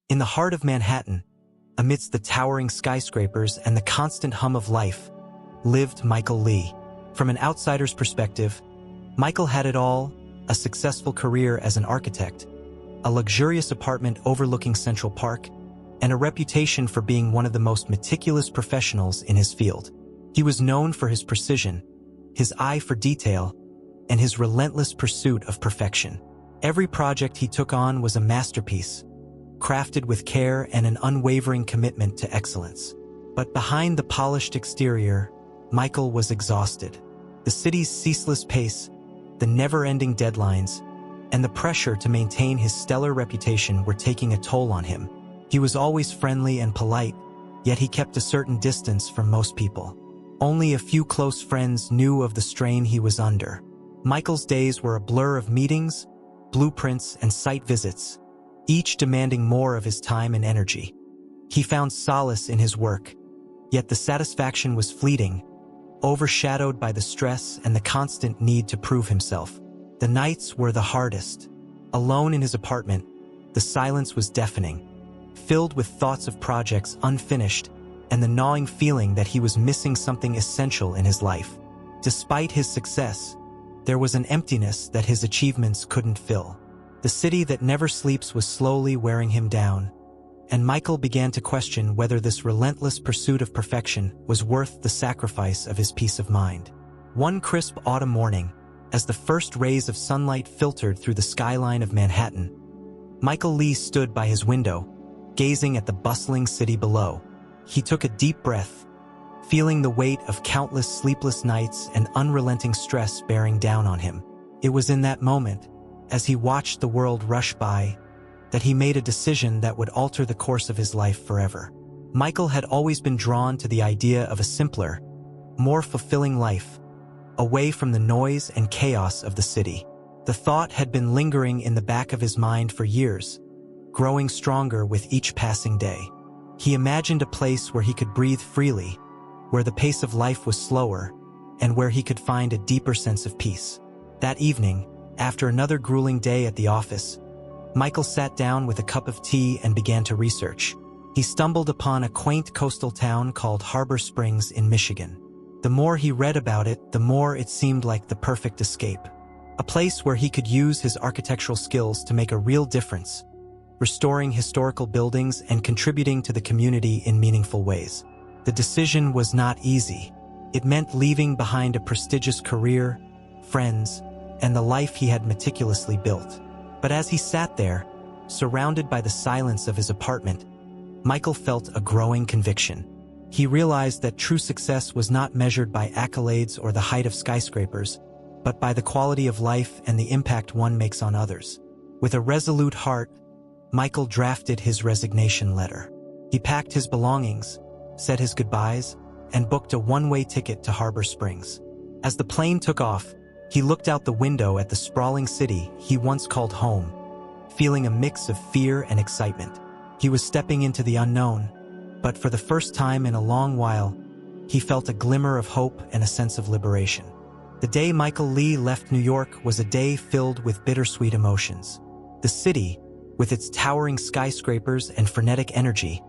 In the heart of Manhattan, amidst the towering skyscrapers and the constant hum of life, lived Michael Lee. From an outsider's perspective, Michael had it all: a successful career as an architect, a luxurious apartment overlooking Central Park, and a reputation for being one of the most meticulous professionals in his field. He was known for his precision, his eye for detail, and his relentless pursuit of perfection. Every project he took on was a masterpiece, crafted with care and an unwavering commitment to excellence. But behind the polished exterior, Michael was exhausted. The city's ceaseless pace, the never-ending deadlines, and the pressure to maintain his stellar reputation were taking a toll on him. He was always friendly and polite, yet he kept a certain distance from most people. Only a few close friends knew of the strain he was under. Michael's days were a blur of meetings, blueprints, and site visits, each demanding more of his time and energy. He found solace in his work, yet the satisfaction was fleeting, overshadowed by the stress and the constant need to prove himself. The nights were the hardest. Alone in his apartment, the silence was deafening, filled with thoughts of projects unfinished and the gnawing feeling that he was missing something essential in his life. Despite his success, there was an emptiness that his achievements couldn't fill. The city that never sleeps was slowly wearing him down, and Michael began to question whether this relentless pursuit of perfection was worth the sacrifice of his peace of mind. One crisp autumn morning, as the first rays of sunlight filtered through the skyline of Manhattan, Michael Lee stood by his window, gazing at the bustling city below. He took a deep breath, feeling the weight of countless sleepless nights and unrelenting stress bearing down on him. It was in that moment, as he watched the world rush by, that he made a decision that would alter the course of his life forever. Michael had always been drawn to the idea of a simpler, more fulfilling life, away from the noise and chaos of the city. The thought had been lingering in the back of his mind for years, growing stronger with each passing day. He imagined a place where he could breathe freely, where the pace of life was slower, and where he could find a deeper sense of peace. That evening, after another grueling day at the office, Michael sat down with a cup of tea and began to research. He stumbled upon a quaint coastal town called Harbor Springs in Michigan. The more he read about it, the more it seemed like the perfect escape. A place where he could use his architectural skills to make a real difference, restoring historical buildings and contributing to the community in meaningful ways. The decision was not easy. It meant leaving behind a prestigious career, friends, and the life he had meticulously built. But as he sat there, surrounded by the silence of his apartment, Michael felt a growing conviction. He realized that true success was not measured by accolades or the height of skyscrapers, but by the quality of life and the impact one makes on others. With a resolute heart, Michael drafted his resignation letter. He packed his belongings, said his goodbyes, and booked a one-way ticket to Harbor Springs. As the plane took off, he looked out the window at the sprawling city he once called home, feeling a mix of fear and excitement. He was stepping into the unknown, but for the first time in a long while, he felt a glimmer of hope and a sense of liberation. The day Michael Lee left New York was a day filled with bittersweet emotions. The city, with its towering skyscrapers and frenetic energy,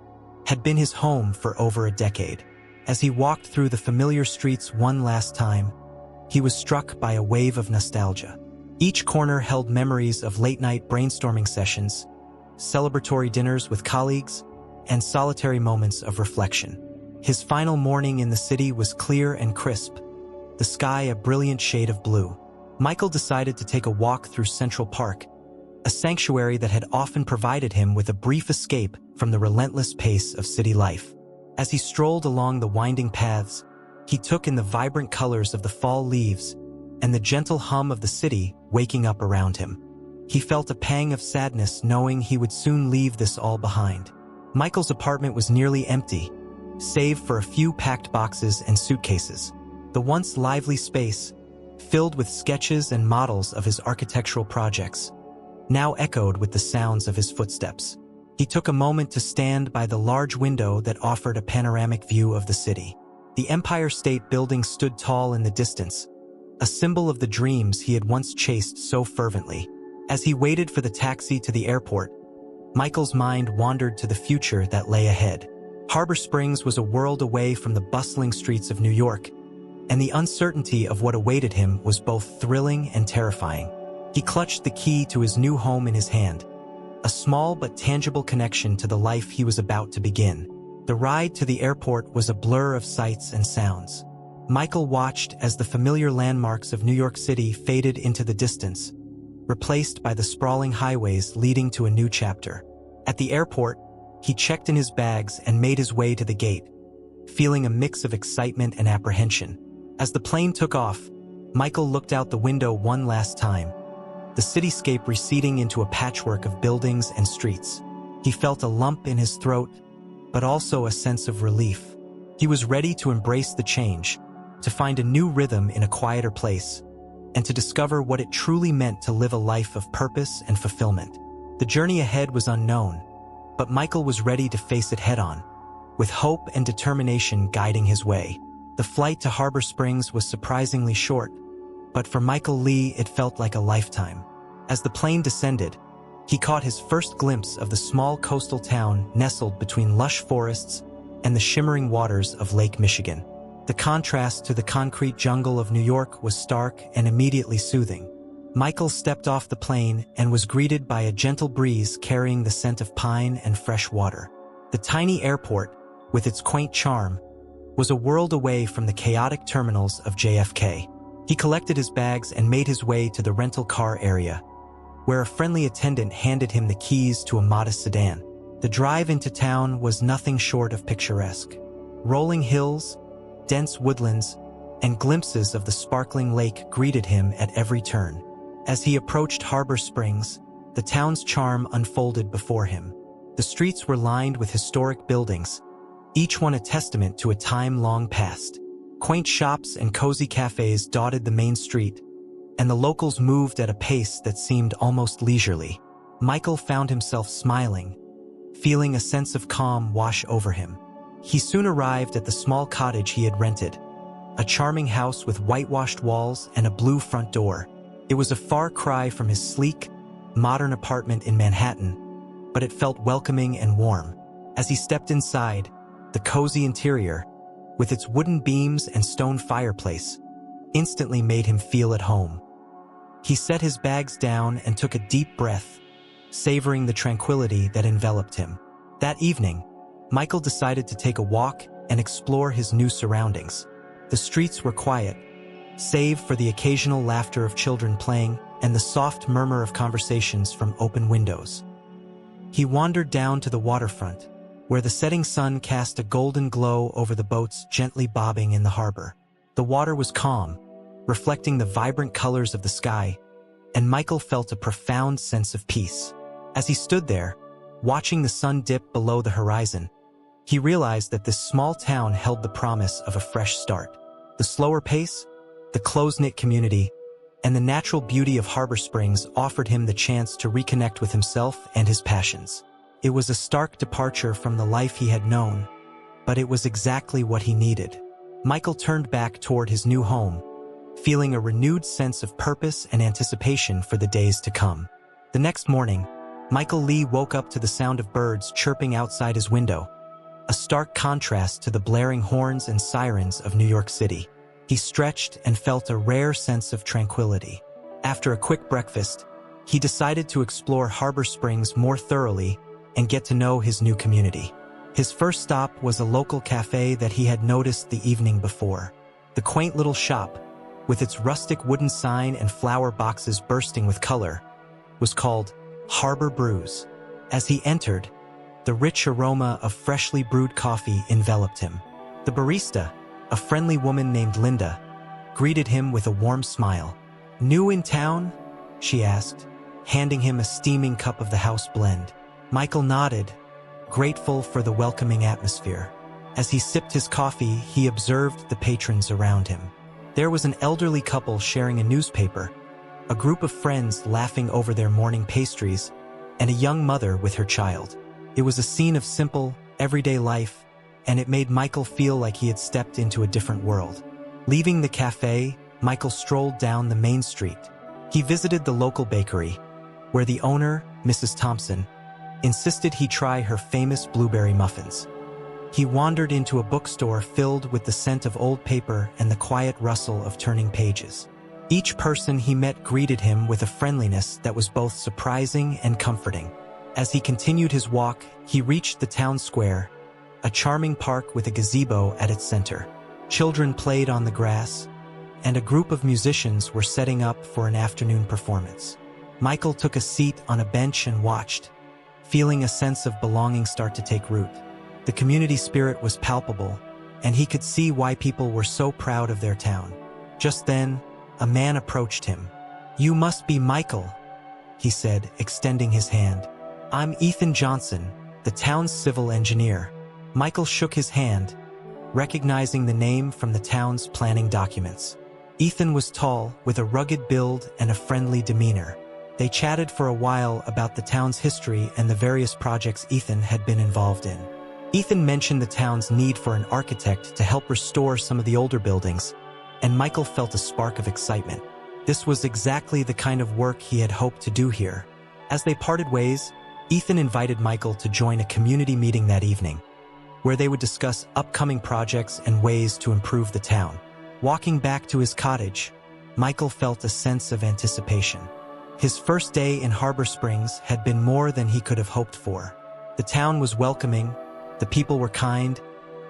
had been his home for over a decade. As he walked through the familiar streets one last time, he was struck by a wave of nostalgia. Each corner held memories of late-night brainstorming sessions, celebratory dinners with colleagues, and solitary moments of reflection. His final morning in the city was clear and crisp, the sky a brilliant shade of blue. Michael decided to take a walk through Central Park, a sanctuary that had often provided him with a brief escape from the relentless pace of city life. As he strolled along the winding paths, he took in the vibrant colors of the fall leaves and the gentle hum of the city waking up around him. He felt a pang of sadness knowing he would soon leave this all behind. Michael's apartment was nearly empty, save for a few packed boxes and suitcases. The once lively space, filled with sketches and models of his architectural projects, now echoed with the sounds of his footsteps. He took a moment to stand by the large window that offered a panoramic view of the city. The Empire State Building stood tall in the distance, a symbol of the dreams he had once chased so fervently. As he waited for the taxi to the airport, Michael's mind wandered to the future that lay ahead. Harbor Springs was a world away from the bustling streets of New York, and the uncertainty of what awaited him was both thrilling and terrifying. He clutched the key to his new home in his hand, a small but tangible connection to the life he was about to begin. The ride to the airport was a blur of sights and sounds. Michael watched as the familiar landmarks of New York City faded into the distance, replaced by the sprawling highways leading to a new chapter. At the airport, he checked in his bags and made his way to the gate, feeling a mix of excitement and apprehension. As the plane took off, Michael looked out the window one last time, the cityscape receding into a patchwork of buildings and streets. He felt a lump in his throat, but also a sense of relief. He was ready to embrace the change, to find a new rhythm in a quieter place, and to discover what it truly meant to live a life of purpose and fulfillment. The journey ahead was unknown, but Michael was ready to face it head-on, with hope and determination guiding his way. The flight to Harbor Springs was surprisingly short, but for Michael Lee it felt like a lifetime. As the plane descended, he caught his first glimpse of the small coastal town nestled between lush forests and the shimmering waters of Lake Michigan. The contrast to the concrete jungle of New York was stark and immediately soothing. Michael stepped off the plane and was greeted by a gentle breeze carrying the scent of pine and fresh water. The tiny airport, with its quaint charm, was a world away from the chaotic terminals of JFK. He collected his bags and made his way to the rental car area, where a friendly attendant handed him the keys to a modest sedan. The drive into town was nothing short of picturesque. Rolling hills, dense woodlands, and glimpses of the sparkling lake greeted him at every turn. As he approached Harbor Springs, the town's charm unfolded before him. The streets were lined with historic buildings, each one a testament to a time long past. Quaint shops and cozy cafes dotted the main street, and the locals moved at a pace that seemed almost leisurely. Michael found himself smiling, feeling a sense of calm wash over him. He soon arrived at the small cottage he had rented, a charming house with whitewashed walls and a blue front door. It was a far cry from his sleek, modern apartment in Manhattan, but it felt welcoming and warm. As he stepped inside, the cozy interior, with its wooden beams and stone fireplace, instantly made him feel at home. He set his bags down and took a deep breath, savoring the tranquility that enveloped him. That evening, Michael decided to take a walk and explore his new surroundings. The streets were quiet, save for the occasional laughter of children playing and the soft murmur of conversations from open windows. He wandered down to the waterfront, where the setting sun cast a golden glow over the boats gently bobbing in the harbor. The water was calm, reflecting the vibrant colors of the sky, and Michael felt a profound sense of peace. As he stood there, watching the sun dip below the horizon, he realized that this small town held the promise of a fresh start. The slower pace, the close-knit community, and the natural beauty of Harbor Springs offered him the chance to reconnect with himself and his passions. It was a stark departure from the life he had known, but it was exactly what he needed. Michael turned back toward his new home, feeling a renewed sense of purpose and anticipation for the days to come. The next morning, Michael Lee woke up to the sound of birds chirping outside his window, a stark contrast to the blaring horns and sirens of New York City. He stretched and felt a rare sense of tranquility. After a quick breakfast, he decided to explore Harbor Springs more thoroughly and get to know his new community. His first stop was a local cafe that he had noticed the evening before. The quaint little shop, with its rustic wooden sign and flower boxes bursting with color, was called Harbor Brews. As he entered, the rich aroma of freshly brewed coffee enveloped him. The barista, a friendly woman named Linda, greeted him with a warm smile. "New in town?" she asked, handing him a steaming cup of the house blend. Michael nodded, grateful for the welcoming atmosphere. As he sipped his coffee, he observed the patrons around him. There was an elderly couple sharing a newspaper, a group of friends laughing over their morning pastries, and a young mother with her child. It was a scene of simple, everyday life, and it made Michael feel like he had stepped into a different world. Leaving the cafe, Michael strolled down the main street. He visited the local bakery, where the owner, Mrs. Thompson, insisted he try her famous blueberry muffins. He wandered into a bookstore filled with the scent of old paper and the quiet rustle of turning pages. Each person he met greeted him with a friendliness that was both surprising and comforting. As he continued his walk, he reached the town square, a charming park with a gazebo at its center. Children played on the grass, and a group of musicians were setting up for an afternoon performance. Michael took a seat on a bench and watched, feeling a sense of belonging start to take root. The community spirit was palpable, and he could see why people were so proud of their town. Just then, a man approached him. "You must be Michael," he said, extending his hand. "I'm Ethan Johnson, the town's civil engineer." Michael shook his hand, recognizing the name from the town's planning documents. Ethan was tall, with a rugged build and a friendly demeanor. They chatted for a while about the town's history and the various projects Ethan had been involved in. Ethan mentioned the town's need for an architect to help restore some of the older buildings, and Michael felt a spark of excitement. This was exactly the kind of work he had hoped to do here. As they parted ways, Ethan invited Michael to join a community meeting that evening, where they would discuss upcoming projects and ways to improve the town. Walking back to his cottage, Michael felt a sense of anticipation. His first day in Harbor Springs had been more than he could have hoped for. The town was welcoming, the people were kind,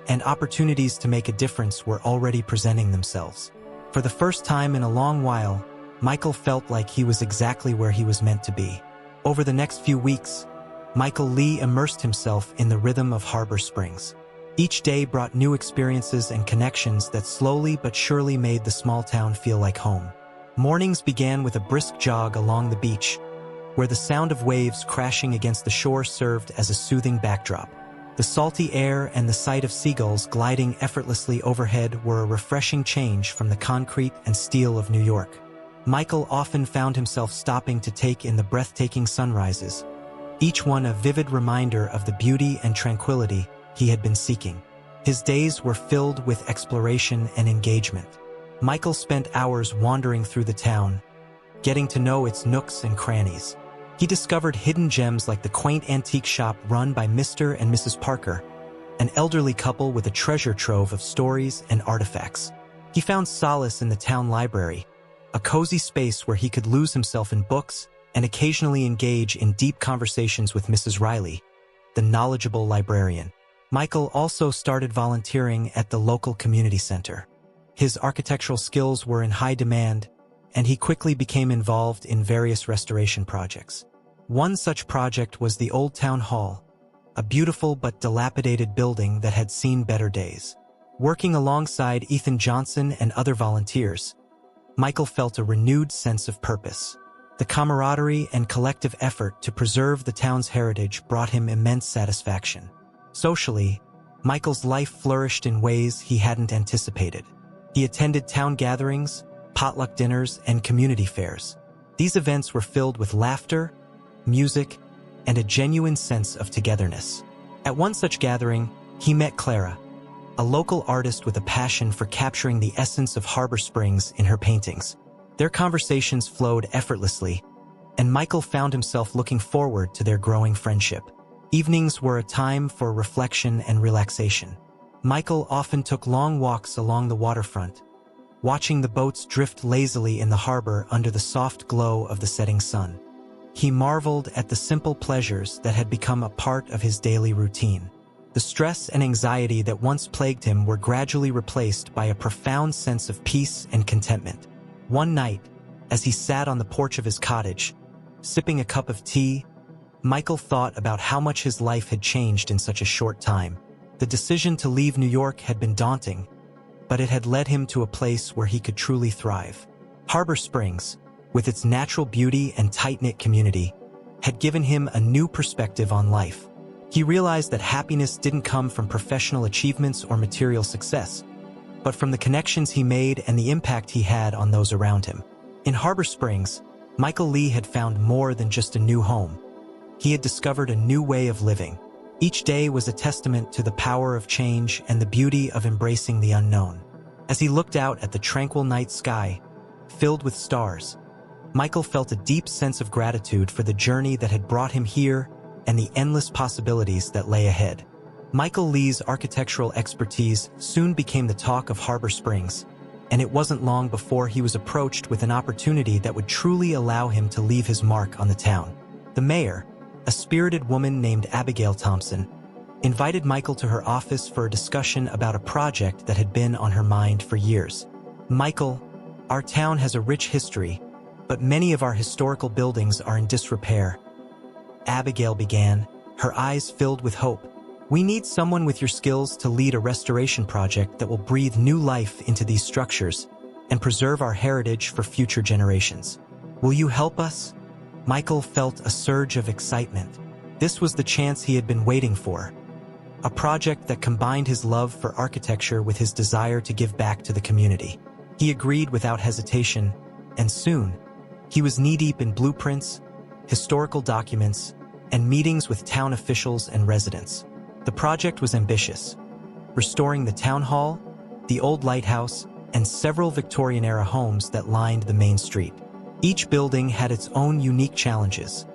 and opportunities to make a difference were already presenting themselves. For the first time in a long while, Michael felt like he was exactly where he was meant to be. Over the next few weeks, Michael Lee immersed himself in the rhythm of Harbor Springs. Each day brought new experiences and connections that slowly but surely made the small town feel like home. Mornings began with a brisk jog along the beach, where the sound of waves crashing against the shore served as a soothing backdrop. The salty air and the sight of seagulls gliding effortlessly overhead were a refreshing change from the concrete and steel of New York. Michael often found himself stopping to take in the breathtaking sunrises, each one a vivid reminder of the beauty and tranquility he had been seeking. His days were filled with exploration and engagement. Michael spent hours wandering through the town, getting to know its nooks and crannies. He discovered hidden gems like the quaint antique shop run by Mr. and Mrs. Parker, an elderly couple with a treasure trove of stories and artifacts. He found solace in the town library, a cozy space where he could lose himself in books and occasionally engage in deep conversations with Mrs. Riley, the knowledgeable librarian. Michael also started volunteering at the local community center. His architectural skills were in high demand, and he quickly became involved in various restoration projects. One such project was the Old Town Hall, a beautiful but dilapidated building that had seen better days. Working alongside Ethan Johnson and other volunteers, Michael felt a renewed sense of purpose. The camaraderie and collective effort to preserve the town's heritage brought him immense satisfaction. Socially, Michael's life flourished in ways he hadn't anticipated. He attended town gatherings, potluck dinners, and community fairs. These events were filled with laughter, music, and a genuine sense of togetherness. At one such gathering, he met Clara, a local artist with a passion for capturing the essence of Harbor Springs in her paintings. Their conversations flowed effortlessly, and Michael found himself looking forward to their growing friendship. Evenings were a time for reflection and relaxation. Michael often took long walks along the waterfront, watching the boats drift lazily in the harbor under the soft glow of the setting sun. He marveled at the simple pleasures that had become a part of his daily routine. The stress and anxiety that once plagued him were gradually replaced by a profound sense of peace and contentment. One night, as he sat on the porch of his cottage, sipping a cup of tea, Michael thought about how much his life had changed in such a short time. The decision to leave New York had been daunting, but it had led him to a place where he could truly thrive. Harbor Springs, with its natural beauty and tight-knit community, had given him a new perspective on life. He realized that happiness didn't come from professional achievements or material success, but from the connections he made and the impact he had on those around him. In Harbor Springs, Michael Lee had found more than just a new home. He had discovered a new way of living. Each day was a testament to the power of change and the beauty of embracing the unknown. As he looked out at the tranquil night sky, filled with stars, Michael felt a deep sense of gratitude for the journey that had brought him here and the endless possibilities that lay ahead. Michael Lee's architectural expertise soon became the talk of Harbor Springs, and it wasn't long before he was approached with an opportunity that would truly allow him to leave his mark on the town. The mayor, a spirited woman named Abigail Thompson, invited Michael to her office for a discussion about a project that had been on her mind for years. "Michael, our town has a rich history, but many of our historical buildings are in disrepair," Abigail began, her eyes filled with hope. "We need someone with your skills to lead a restoration project that will breathe new life into these structures and preserve our heritage for future generations. Will you help us?" Michael felt a surge of excitement. This was the chance he had been waiting for. A project that combined his love for architecture with his desire to give back to the community. He agreed without hesitation, and soon, he was knee-deep in blueprints, historical documents, and meetings with town officials and residents. The project was ambitious, restoring the town hall, the old lighthouse, and several Victorian-era homes that lined the main street. Each building had its own unique challenges,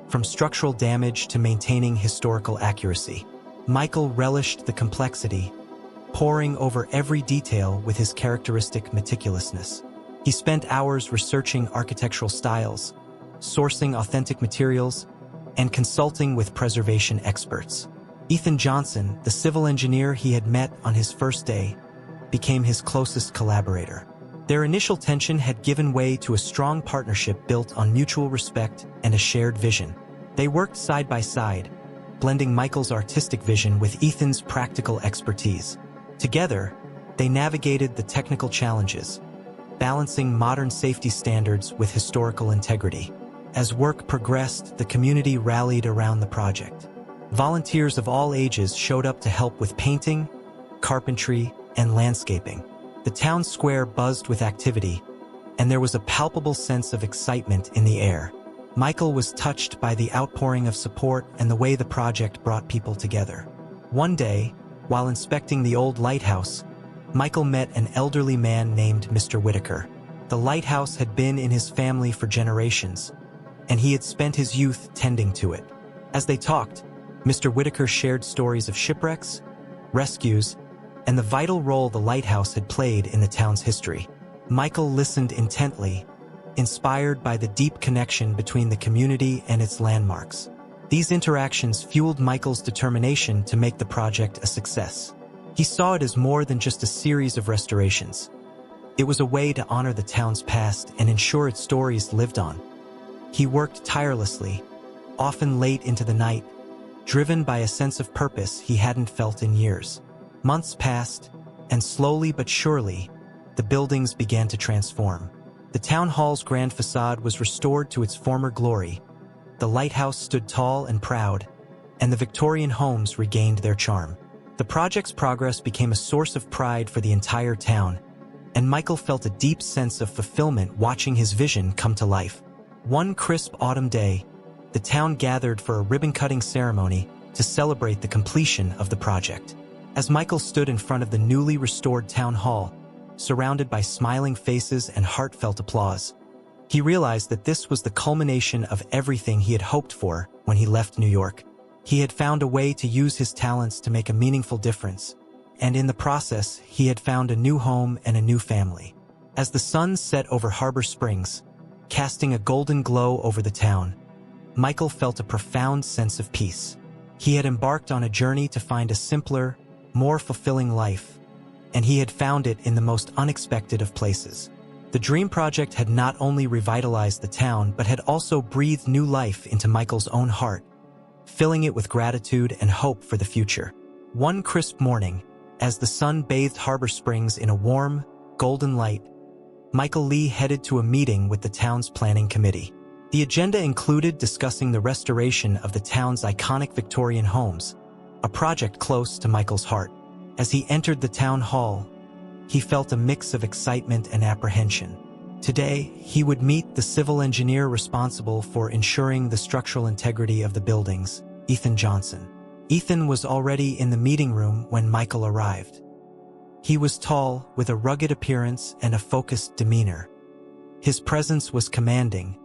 from structural damage to maintaining historical accuracy. Michael relished the complexity, poring over every detail with his characteristic meticulousness. He spent hours researching architectural styles, sourcing authentic materials, and consulting with preservation experts. Ethan Johnson, the civil engineer he had met on his first day, became his closest collaborator. Their initial tension had given way to a strong partnership built on mutual respect and a shared vision. They worked side by side, blending Michael's artistic vision with Ethan's practical expertise. Together, they navigated the technical challenges, balancing modern safety standards with historical integrity. As work progressed, the community rallied around the project. Volunteers of all ages showed up to help with painting, carpentry, and landscaping. The town square buzzed with activity, and there was a palpable sense of excitement in the air. Michael was touched by the outpouring of support and the way the project brought people together. One day, while inspecting the old lighthouse, Michael met an elderly man named Mr. Whitaker. The lighthouse had been in his family for generations, and he had spent his youth tending to it. As they talked, Mr. Whitaker shared stories of shipwrecks, rescues, and the vital role the lighthouse had played in the town's history. Michael listened intently, inspired by the deep connection between the community and its landmarks. These interactions fueled Michael's determination to make the project a success. He saw it as more than just a series of restorations. It was a way to honor the town's past and ensure its stories lived on. He worked tirelessly, often late into the night, driven by a sense of purpose he hadn't felt in years. Months passed, and slowly but surely, the buildings began to transform. The town hall's grand facade was restored to its former glory. The lighthouse stood tall and proud, and the Victorian homes regained their charm. The project's progress became a source of pride for the entire town, and Michael felt a deep sense of fulfillment watching his vision come to life. One crisp autumn day, the town gathered for a ribbon-cutting ceremony to celebrate the completion of the project. As Michael stood in front of the newly restored town hall, surrounded by smiling faces and heartfelt applause, he realized that this was the culmination of everything he had hoped for when he left New York. He had found a way to use his talents to make a meaningful difference, and in the process, he had found a new home and a new family. As the sun set over Harbor Springs, casting a golden glow over the town, Michael felt a profound sense of peace. He had embarked on a journey to find a simpler, more fulfilling life, and he had found it in the most unexpected of places. The dream project had not only revitalized the town, but had also breathed new life into Michael's own heart, filling it with gratitude and hope for the future. One crisp morning, as the sun bathed Harbor Springs in a warm, golden light, Michael Lee headed to a meeting with the town's planning committee. The agenda included discussing the restoration of the town's iconic Victorian homes, a project close to Michael's heart. As he entered the town hall, he felt a mix of excitement and apprehension. Today, he would meet the civil engineer responsible for ensuring the structural integrity of the buildings, Ethan Johnson. Ethan was already in the meeting room when Michael arrived. He was tall, with a rugged appearance and a focused demeanor. His presence was commanding,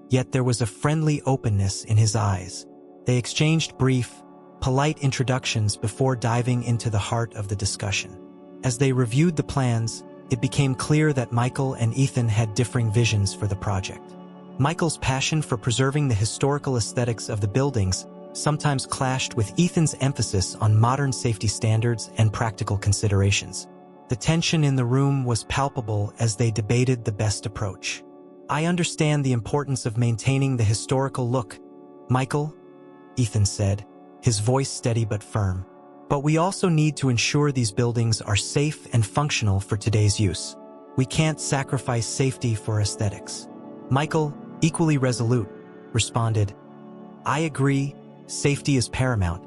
yet there was a friendly openness in his eyes. They exchanged brief, polite introductions before diving into the heart of the discussion. As they reviewed the plans, it became clear that Michael and Ethan had differing visions for the project. Michael's passion for preserving the historical aesthetics of the buildings sometimes clashed with Ethan's emphasis on modern safety standards and practical considerations. The tension in the room was palpable as they debated the best approach. "I understand the importance of maintaining the historical look, Michael," Ethan said, his voice steady but firm. "But we also need to ensure these buildings are safe and functional for today's use. We can't sacrifice safety for aesthetics." Michael, equally resolute, responded, "I agree, safety is paramount,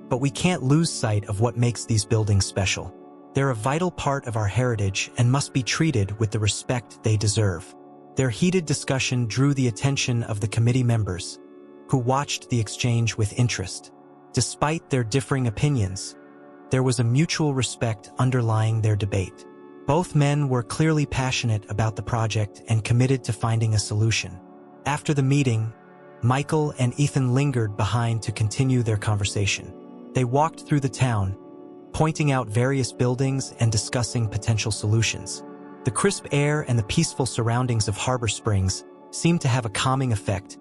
but we can't lose sight of what makes these buildings special. They're a vital part of our heritage and must be treated with the respect they deserve." Their heated discussion drew the attention of the committee members, who watched the exchange with interest. Despite their differing opinions, there was a mutual respect underlying their debate. Both men were clearly passionate about the project and committed to finding a solution. After the meeting, Michael and Ethan lingered behind to continue their conversation. They walked through the town, pointing out various buildings and discussing potential solutions. The crisp air and the peaceful surroundings of Harbor Springs seemed to have a calming effect,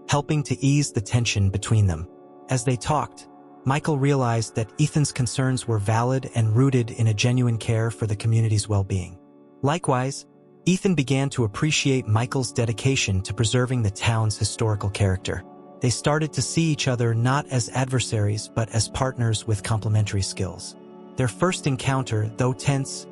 helping to ease the tension between them. As they talked, Michael realized that Ethan's concerns were valid and rooted in a genuine care for the community's well-being. Likewise, Ethan began to appreciate Michael's dedication to preserving the town's historical character. They started to see each other not as adversaries but as partners with complementary skills. Their first encounter, though tense,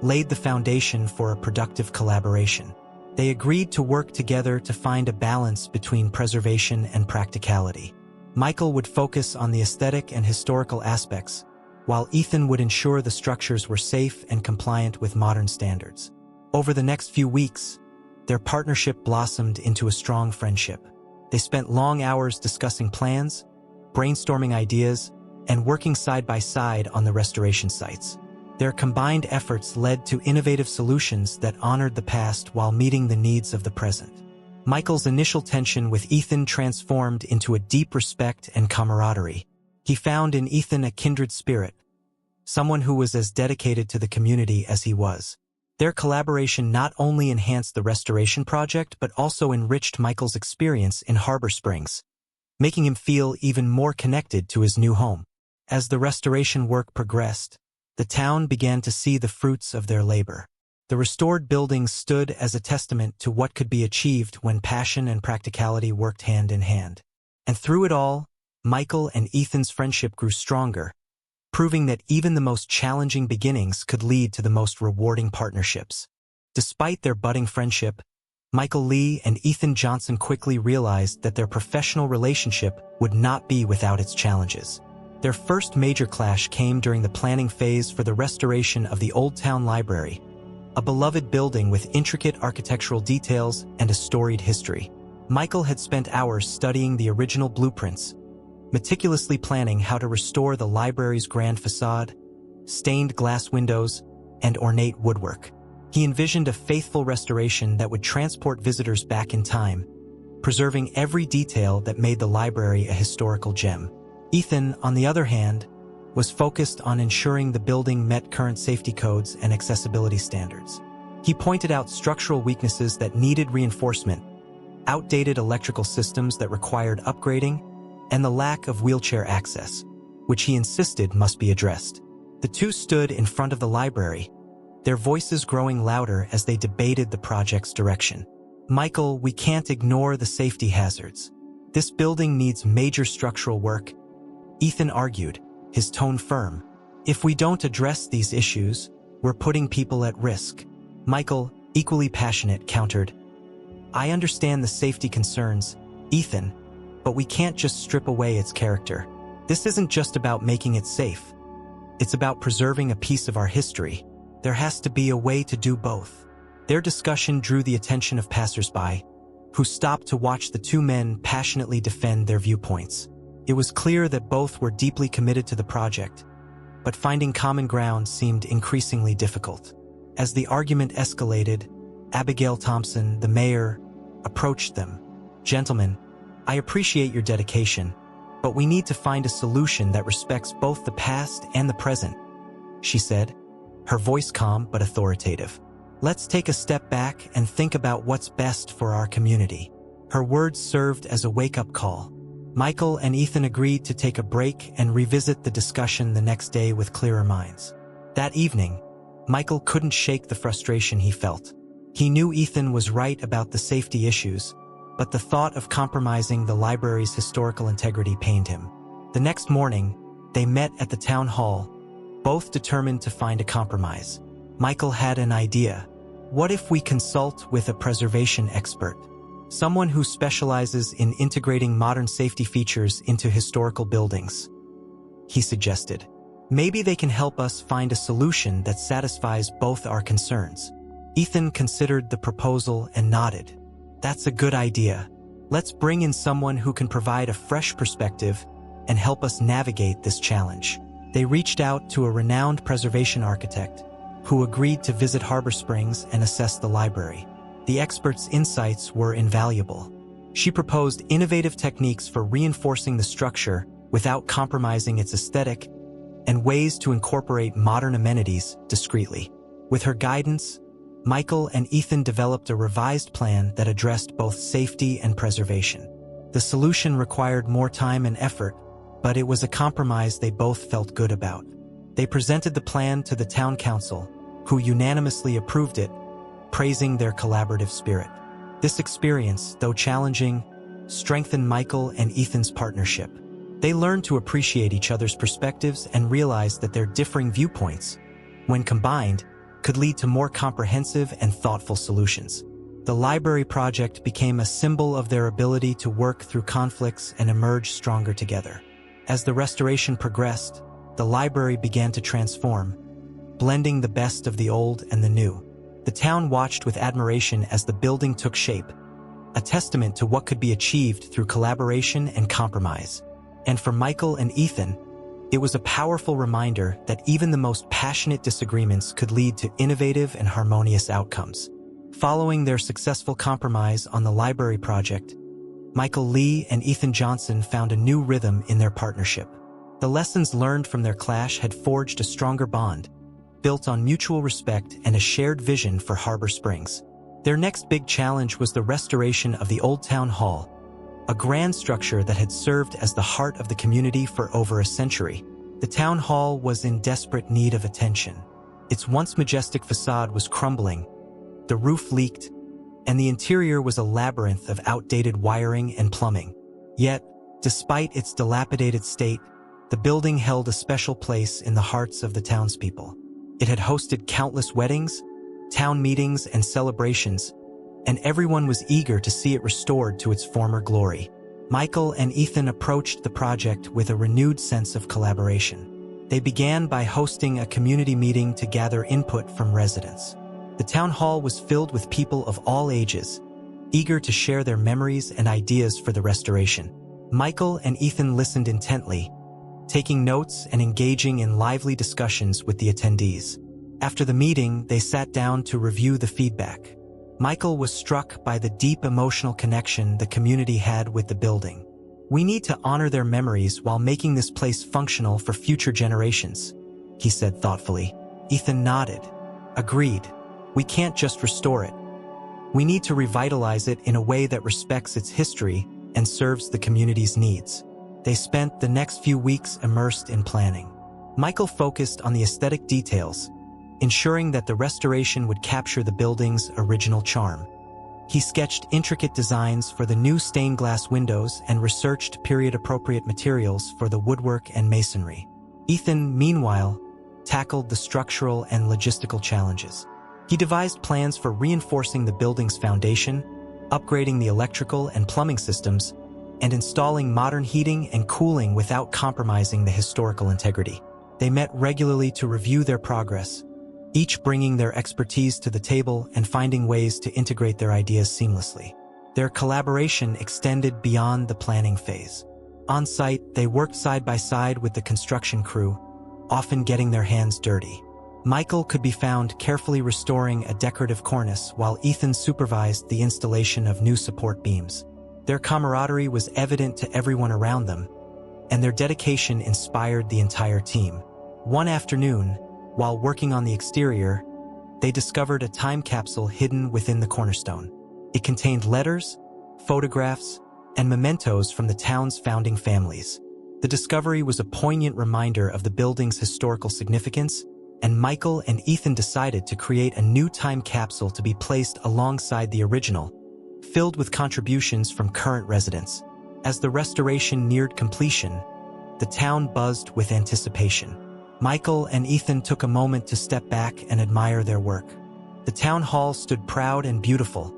laid the foundation for a productive collaboration. They agreed to work together to find a balance between preservation and practicality. Michael would focus on the aesthetic and historical aspects, while Ethan would ensure the structures were safe and compliant with modern standards. Over the next few weeks, their partnership blossomed into a strong friendship. They spent long hours discussing plans, brainstorming ideas, and working side by side on the restoration sites. Their combined efforts led to innovative solutions that honored the past while meeting the needs of the present. Michael's initial tension with Ethan transformed into a deep respect and camaraderie. He found in Ethan a kindred spirit, someone who was as dedicated to the community as he was. Their collaboration not only enhanced the restoration project but also enriched Michael's experience in Harbor Springs, making him feel even more connected to his new home. As the restoration work progressed, the town began to see the fruits of their labor. The restored buildings stood as a testament to what could be achieved when passion and practicality worked hand in hand. And through it all, Michael and Ethan's friendship grew stronger, proving that even the most challenging beginnings could lead to the most rewarding partnerships. Despite their budding friendship, Michael Lee and Ethan Johnson quickly realized that their professional relationship would not be without its challenges. Their first major clash came during the planning phase for the restoration of the Old Town Library, a beloved building with intricate architectural details and a storied history. Michael had spent hours studying the original blueprints, meticulously planning how to restore the library's grand facade, stained glass windows, and ornate woodwork. He envisioned a faithful restoration that would transport visitors back in time, preserving every detail that made the library a historical gem. Ethan, on the other hand, was focused on ensuring the building met current safety codes and accessibility standards. He pointed out structural weaknesses that needed reinforcement, outdated electrical systems that required upgrading, and the lack of wheelchair access, which he insisted must be addressed. The two stood in front of the library, their voices growing louder as they debated the project's direction. "Michael, we can't ignore the safety hazards. This building needs major structural work," Ethan argued, his tone firm. "If we don't address these issues, we're putting people at risk." Michael, equally passionate, countered, "I understand the safety concerns, Ethan, but we can't just strip away its character. This isn't just about making it safe. It's about preserving a piece of our history. There has to be a way to do both." Their discussion drew the attention of passersby, who stopped to watch the two men passionately defend their viewpoints. It was clear that both were deeply committed to the project, but finding common ground seemed increasingly difficult. As the argument escalated, Abigail Thompson, the mayor, approached them. "Gentlemen, I appreciate your dedication, But we need to find a solution that respects both the past and the present, she said, her voice calm but authoritative. Let's take a step back and think about what's best for our community. Her words served as a wake-up call. Michael and Ethan agreed to take a break and revisit the discussion the next day with clearer minds. That evening, Michael couldn't shake the frustration he felt. He knew Ethan was right about the safety issues, but the thought of compromising the library's historical integrity pained him. The next morning, they met at the town hall, both determined to find a compromise. Michael had an idea. What if we consult with a preservation expert? Someone who specializes in integrating modern safety features into historical buildings, he suggested. Maybe they can help us find a solution that satisfies both our concerns. Ethan considered the proposal and nodded. That's a good idea. Let's bring in someone who can provide a fresh perspective and help us navigate this challenge. They reached out to a renowned preservation architect who agreed to visit Harbor Springs and assess the library. The expert's insights were invaluable. She proposed innovative techniques for reinforcing the structure without compromising its aesthetic and ways to incorporate modern amenities discreetly. With her guidance, Michael and Ethan developed a revised plan that addressed both safety and preservation. The solution required more time and effort, but it was a compromise they both felt good about. They presented the plan to the town council, who unanimously approved it, praising their collaborative spirit. This experience, though challenging, strengthened Michael and Ethan's partnership. They learned to appreciate each other's perspectives and realized that their differing viewpoints, when combined, could lead to more comprehensive and thoughtful solutions. The library project became a symbol of their ability to work through conflicts and emerge stronger together. As the restoration progressed, the library began to transform, blending the best of the old and the new. The town watched with admiration as the building took shape, a testament to what could be achieved through collaboration and compromise. And for Michael and Ethan, it was a powerful reminder that even the most passionate disagreements could lead to innovative and harmonious outcomes. Following their successful compromise on the library project, Michael Lee and Ethan Johnson found a new rhythm in their partnership. The lessons learned from their clash had forged a stronger bond, built on mutual respect and a shared vision for Harbor Springs. Their next big challenge was the restoration of the Old Town Hall, a grand structure that had served as the heart of the community for over a century. The town hall was in desperate need of attention. Its once majestic facade was crumbling, the roof leaked, and the interior was a labyrinth of outdated wiring and plumbing. Yet, despite its dilapidated state, the building held a special place in the hearts of the townspeople. It had hosted countless weddings, town meetings, and celebrations, and everyone was eager to see it restored to its former glory. Michael and Ethan approached the project with a renewed sense of collaboration. They began by hosting a community meeting to gather input from residents. The town hall was filled with people of all ages, eager to share their memories and ideas for the restoration. Michael and Ethan listened intently, taking notes and engaging in lively discussions with the attendees. After the meeting, they sat down to review the feedback. Michael was struck by the deep emotional connection the community had with the building. "We need to honor their memories while making this place functional for future generations," he said thoughtfully. Ethan nodded. "Agreed. We can't just restore it. We need to revitalize it in a way that respects its history and serves the community's needs." They spent the next few weeks immersed in planning. Michael focused on the aesthetic details, ensuring that the restoration would capture the building's original charm. He sketched intricate designs for the new stained glass windows and researched period-appropriate materials for the woodwork and masonry. Ethan, meanwhile, tackled the structural and logistical challenges. He devised plans for reinforcing the building's foundation, upgrading the electrical and plumbing systems, and installing modern heating and cooling without compromising the historical integrity. They met regularly to review their progress, each bringing their expertise to the table and finding ways to integrate their ideas seamlessly. Their collaboration extended beyond the planning phase. On site, they worked side by side with the construction crew, often getting their hands dirty. Michael could be found carefully restoring a decorative cornice while Ethan supervised the installation of new support beams. Their camaraderie was evident to everyone around them, and their dedication inspired the entire team. One afternoon, while working on the exterior, they discovered a time capsule hidden within the cornerstone. It contained letters, photographs, and mementos from the town's founding families. The discovery was a poignant reminder of the building's historical significance, and Michael and Ethan decided to create a new time capsule to be placed alongside the original, filled with contributions from current residents. As the restoration neared completion, the town buzzed with anticipation. Michael and Ethan took a moment to step back and admire their work. The town hall stood proud and beautiful,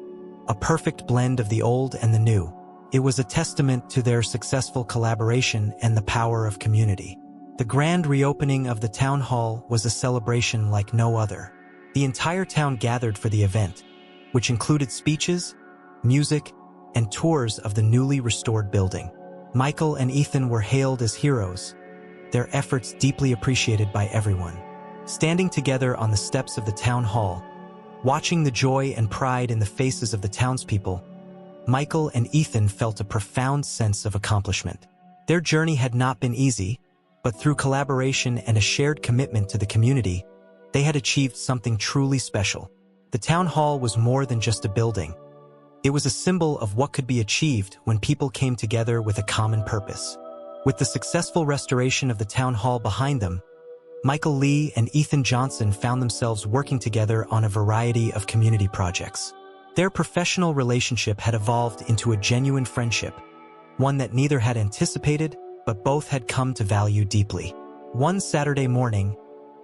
a perfect blend of the old and the new. It was a testament to their successful collaboration and the power of community. The grand reopening of the town hall was a celebration like no other. The entire town gathered for the event, which included speeches, music, and tours of the newly restored building. Michael and Ethan were hailed as heroes, their efforts deeply appreciated by everyone. Standing together on the steps of the town hall, watching the joy and pride in the faces of the townspeople, Michael and Ethan felt a profound sense of accomplishment. Their journey had not been easy, but through collaboration and a shared commitment to the community, they had achieved something truly special. The town hall was more than just a building. It was a symbol of what could be achieved when people came together with a common purpose. With the successful restoration of the town hall behind them, Michael Lee and Ethan Johnson found themselves working together on a variety of community projects. Their professional relationship had evolved into a genuine friendship, one that neither had anticipated, but both had come to value deeply. One Saturday morning,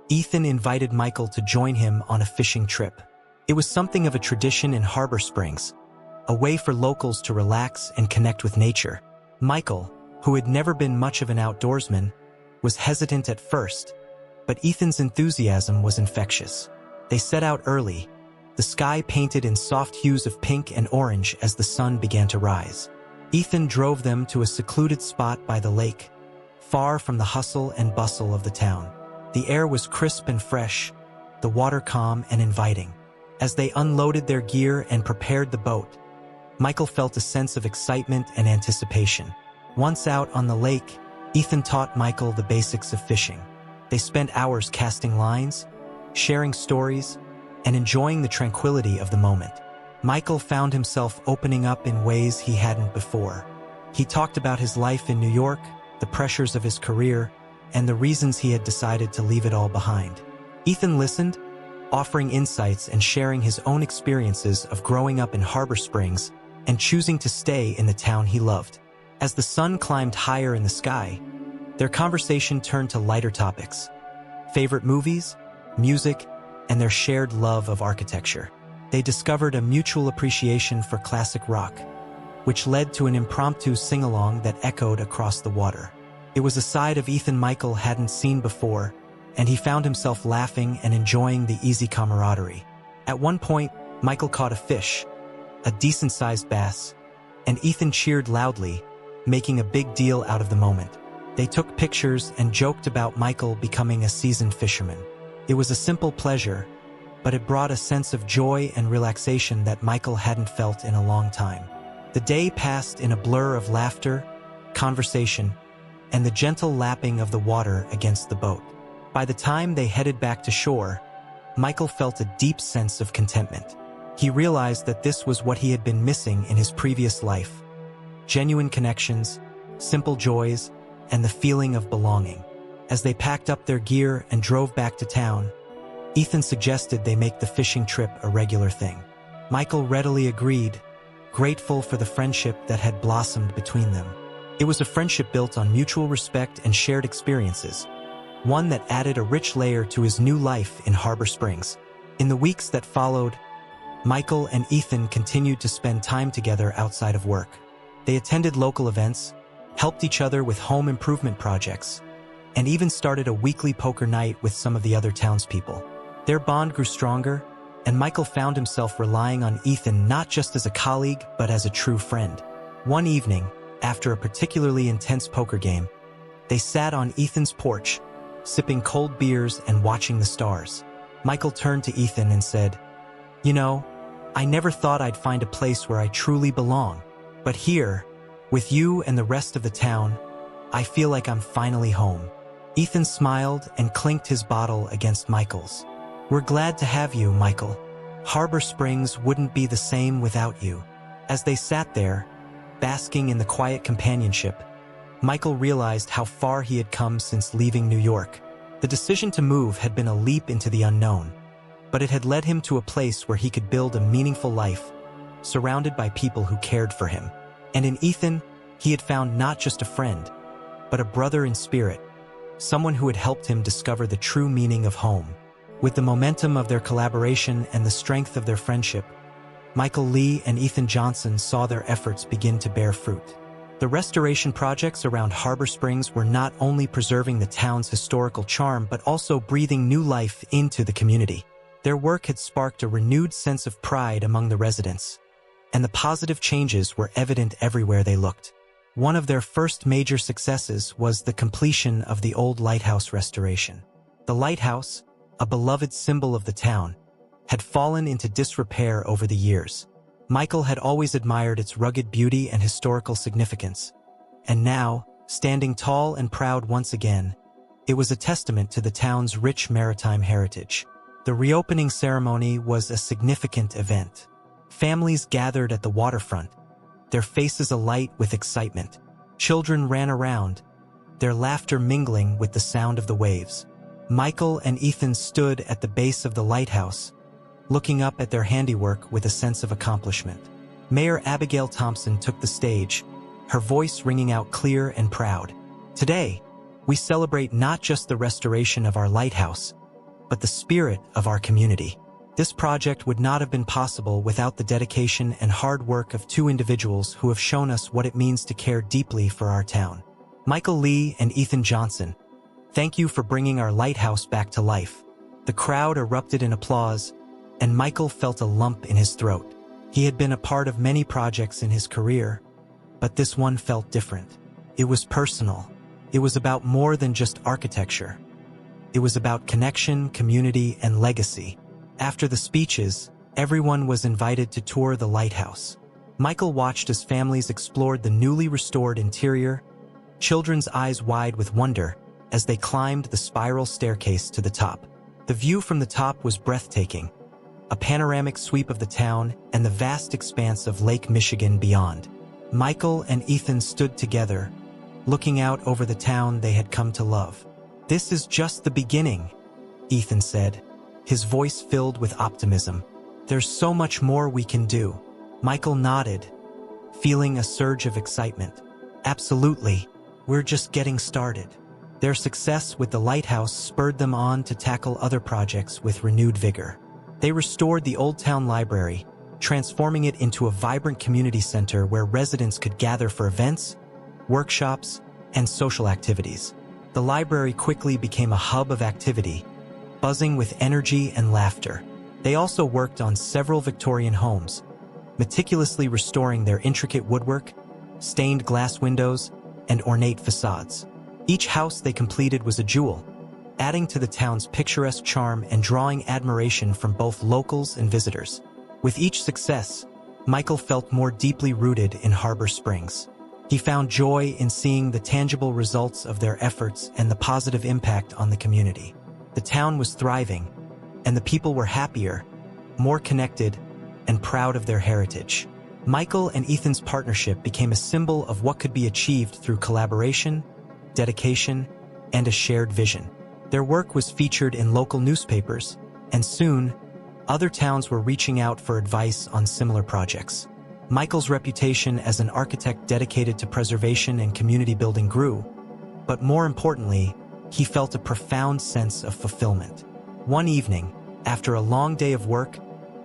Ethan invited Michael to join him on a fishing trip. It was something of a tradition in Harbor Springs, a way for locals to relax and connect with nature. Michael, who had never been much of an outdoorsman, was hesitant at first, but Ethan's enthusiasm was infectious. They set out early, the sky painted in soft hues of pink and orange as the sun began to rise. Ethan drove them to a secluded spot by the lake, far from the hustle and bustle of the town. The air was crisp and fresh, the water calm and inviting. As they unloaded their gear and prepared the boat, Michael felt a sense of excitement and anticipation. Once out on the lake, Ethan taught Michael the basics of fishing. They spent hours casting lines, sharing stories, and enjoying the tranquility of the moment. Michael found himself opening up in ways he hadn't before. He talked about his life in New York, the pressures of his career, and the reasons he had decided to leave it all behind. Ethan listened, offering insights and sharing his own experiences of growing up in Harbor Springs and choosing to stay in the town he loved. As the sun climbed higher in the sky, their conversation turned to lighter topics: favorite movies, music, and their shared love of architecture. They discovered a mutual appreciation for classic rock, which led to an impromptu sing-along that echoed across the water. It was a side of Ethan Michael hadn't seen before, and he found himself laughing and enjoying the easy camaraderie. At one point, Michael caught a fish, a decent-sized bass, and Ethan cheered loudly, making a big deal out of the moment. They took pictures and joked about Michael becoming a seasoned fisherman. It was a simple pleasure, but it brought a sense of joy and relaxation that Michael hadn't felt in a long time. The day passed in a blur of laughter, conversation, and the gentle lapping of the water against the boat. By the time they headed back to shore, Michael felt a deep sense of contentment. He realized that this was what he had been missing in his previous life: genuine connections, simple joys, and the feeling of belonging. As they packed up their gear and drove back to town, Ethan suggested they make the fishing trip a regular thing. Michael readily agreed, grateful for the friendship that had blossomed between them. It was a friendship built on mutual respect and shared experiences, one that added a rich layer to his new life in Harbor Springs. In the weeks that followed, Michael and Ethan continued to spend time together outside of work. They attended local events, helped each other with home improvement projects, and even started a weekly poker night with some of the other townspeople. Their bond grew stronger, and Michael found himself relying on Ethan not just as a colleague, but as a true friend. One evening, after a particularly intense poker game, they sat on Ethan's porch, sipping cold beers and watching the stars. Michael turned to Ethan and said, "You know, I never thought I'd find a place where I truly belong. But here, with you and the rest of the town, I feel like I'm finally home." Ethan smiled and clinked his bottle against Michael's. "We're glad to have you, Michael. Harbor Springs wouldn't be the same without you." As they sat there, basking in the quiet companionship, Michael realized how far he had come since leaving New York. The decision to move had been a leap into the unknown, but it had led him to a place where he could build a meaningful life, surrounded by people who cared for him. And in Ethan, he had found not just a friend, but a brother in spirit, someone who had helped him discover the true meaning of home. With the momentum of their collaboration and the strength of their friendship, Michael Lee and Ethan Johnson saw their efforts begin to bear fruit. The restoration projects around Harbor Springs were not only preserving the town's historical charm but also breathing new life into the community. Their work had sparked a renewed sense of pride among the residents, and the positive changes were evident everywhere they looked. One of their first major successes was the completion of the old lighthouse restoration. The lighthouse, a beloved symbol of the town, had fallen into disrepair over the years. Michael had always admired its rugged beauty and historical significance, and now, standing tall and proud once again, it was a testament to the town's rich maritime heritage. The reopening ceremony was a significant event. Families gathered at the waterfront, their faces alight with excitement. Children ran around, their laughter mingling with the sound of the waves. Michael and Ethan stood at the base of the lighthouse, looking up at their handiwork with a sense of accomplishment. Mayor Abigail Thompson took the stage, her voice ringing out clear and proud. "Today, we celebrate not just the restoration of our lighthouse, but the spirit of our community. This project would not have been possible without the dedication and hard work of two individuals who have shown us what it means to care deeply for our town. Michael Lee and Ethan Johnson, thank you for bringing our lighthouse back to life." The crowd erupted in applause, and Michael felt a lump in his throat. He had been a part of many projects in his career, but this one felt different. It was personal. It was about more than just architecture. It was about connection, community, and legacy. After the speeches, everyone was invited to tour the lighthouse. Michael watched as families explored the newly restored interior, children's eyes wide with wonder as they climbed the spiral staircase to the top. The view from the top was breathtaking, a panoramic sweep of the town and the vast expanse of Lake Michigan beyond. Michael and Ethan stood together, looking out over the town they had come to love. "This is just the beginning," Ethan said, his voice filled with optimism. "There's so much more we can do." Michael nodded, feeling a surge of excitement. "Absolutely, we're just getting started." Their success with the lighthouse spurred them on to tackle other projects with renewed vigor. They restored the Old Town Library, transforming it into a vibrant community center where residents could gather for events, workshops, and social activities. The library quickly became a hub of activity, buzzing with energy and laughter. They also worked on several Victorian homes, meticulously restoring their intricate woodwork, stained glass windows, and ornate facades. Each house they completed was a jewel, adding to the town's picturesque charm and drawing admiration from both locals and visitors. With each success, Michael felt more deeply rooted in Harbor Springs. He found joy in seeing the tangible results of their efforts and the positive impact on the community. The town was thriving, and the people were happier, more connected, and proud of their heritage. Michael and Ethan's partnership became a symbol of what could be achieved through collaboration, dedication, and a shared vision. Their work was featured in local newspapers, and soon, other towns were reaching out for advice on similar projects. Michael's reputation as an architect dedicated to preservation and community building grew, but more importantly, he felt a profound sense of fulfillment. One evening, after a long day of work,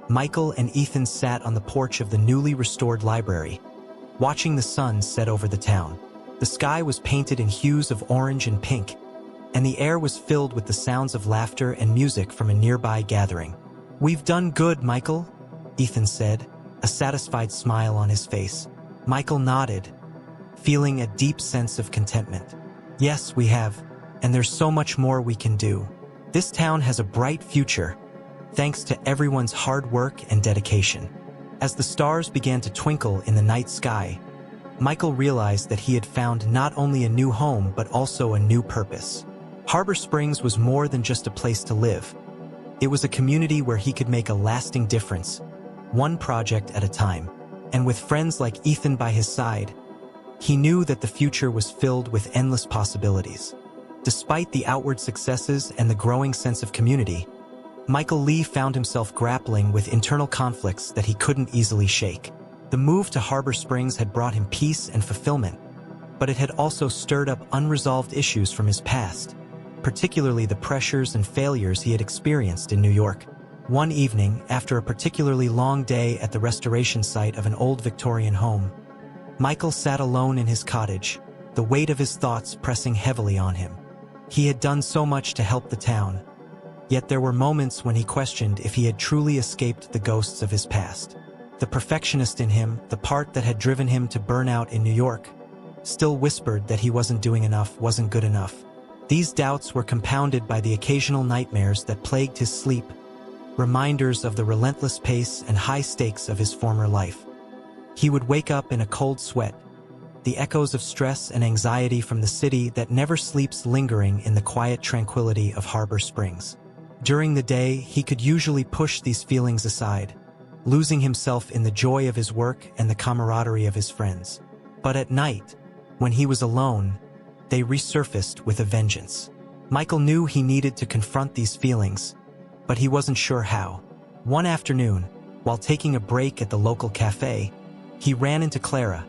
Michael and Ethan sat on the porch of the newly restored library, watching the sun set over the town. The sky was painted in hues of orange and pink, and the air was filled with the sounds of laughter and music from a nearby gathering. "We've done good, Michael," Ethan said, a satisfied smile on his face. Michael nodded, feeling a deep sense of contentment. "Yes, we have, and there's so much more we can do. This town has a bright future, thanks to everyone's hard work and dedication." As the stars began to twinkle in the night sky, Michael realized that he had found not only a new home but also a new purpose. Harbor Springs was more than just a place to live. It was a community where he could make a lasting difference, one project at a time. And with friends like Ethan by his side, he knew that the future was filled with endless possibilities. Despite the outward successes and the growing sense of community, Michael Lee found himself grappling with internal conflicts that he couldn't easily shake. The move to Harbor Springs had brought him peace and fulfillment, but it had also stirred up unresolved issues from his past, particularly the pressures and failures he had experienced in New York. One evening, after a particularly long day at the restoration site of an old Victorian home, Michael sat alone in his cottage, the weight of his thoughts pressing heavily on him. He had done so much to help the town, yet there were moments when he questioned if he had truly escaped the ghosts of his past. The perfectionist in him, the part that had driven him to burnout in New York, still whispered that he wasn't doing enough, wasn't good enough. These doubts were compounded by the occasional nightmares that plagued his sleep, reminders of the relentless pace and high stakes of his former life. He would wake up in a cold sweat, the echoes of stress and anxiety from the city that never sleeps lingering in the quiet tranquility of Harbor Springs. During the day, he could usually push these feelings aside, losing himself in the joy of his work and the camaraderie of his friends. But at night, when he was alone, they resurfaced with a vengeance. Michael knew he needed to confront these feelings, but he wasn't sure how. One afternoon, while taking a break at the local cafe, he ran into Clara,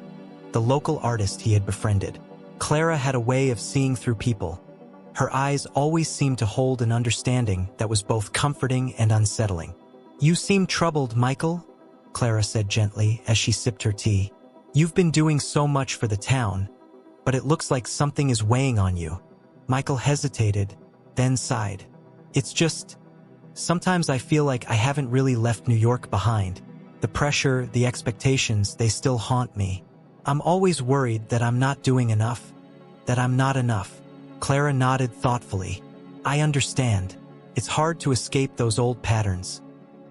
the local artist he had befriended. Clara had a way of seeing through people. Her eyes always seemed to hold an understanding that was both comforting and unsettling. "You seem troubled, Michael," Clara said gently as she sipped her tea. "You've been doing so much for the town, but it looks like something is weighing on you." Michael hesitated, then sighed. "It's just, sometimes I feel like I haven't really left New York behind. The pressure, the expectations, they still haunt me. I'm always worried that I'm not doing enough, that I'm not enough." Clara nodded thoughtfully. "I understand. It's hard to escape those old patterns,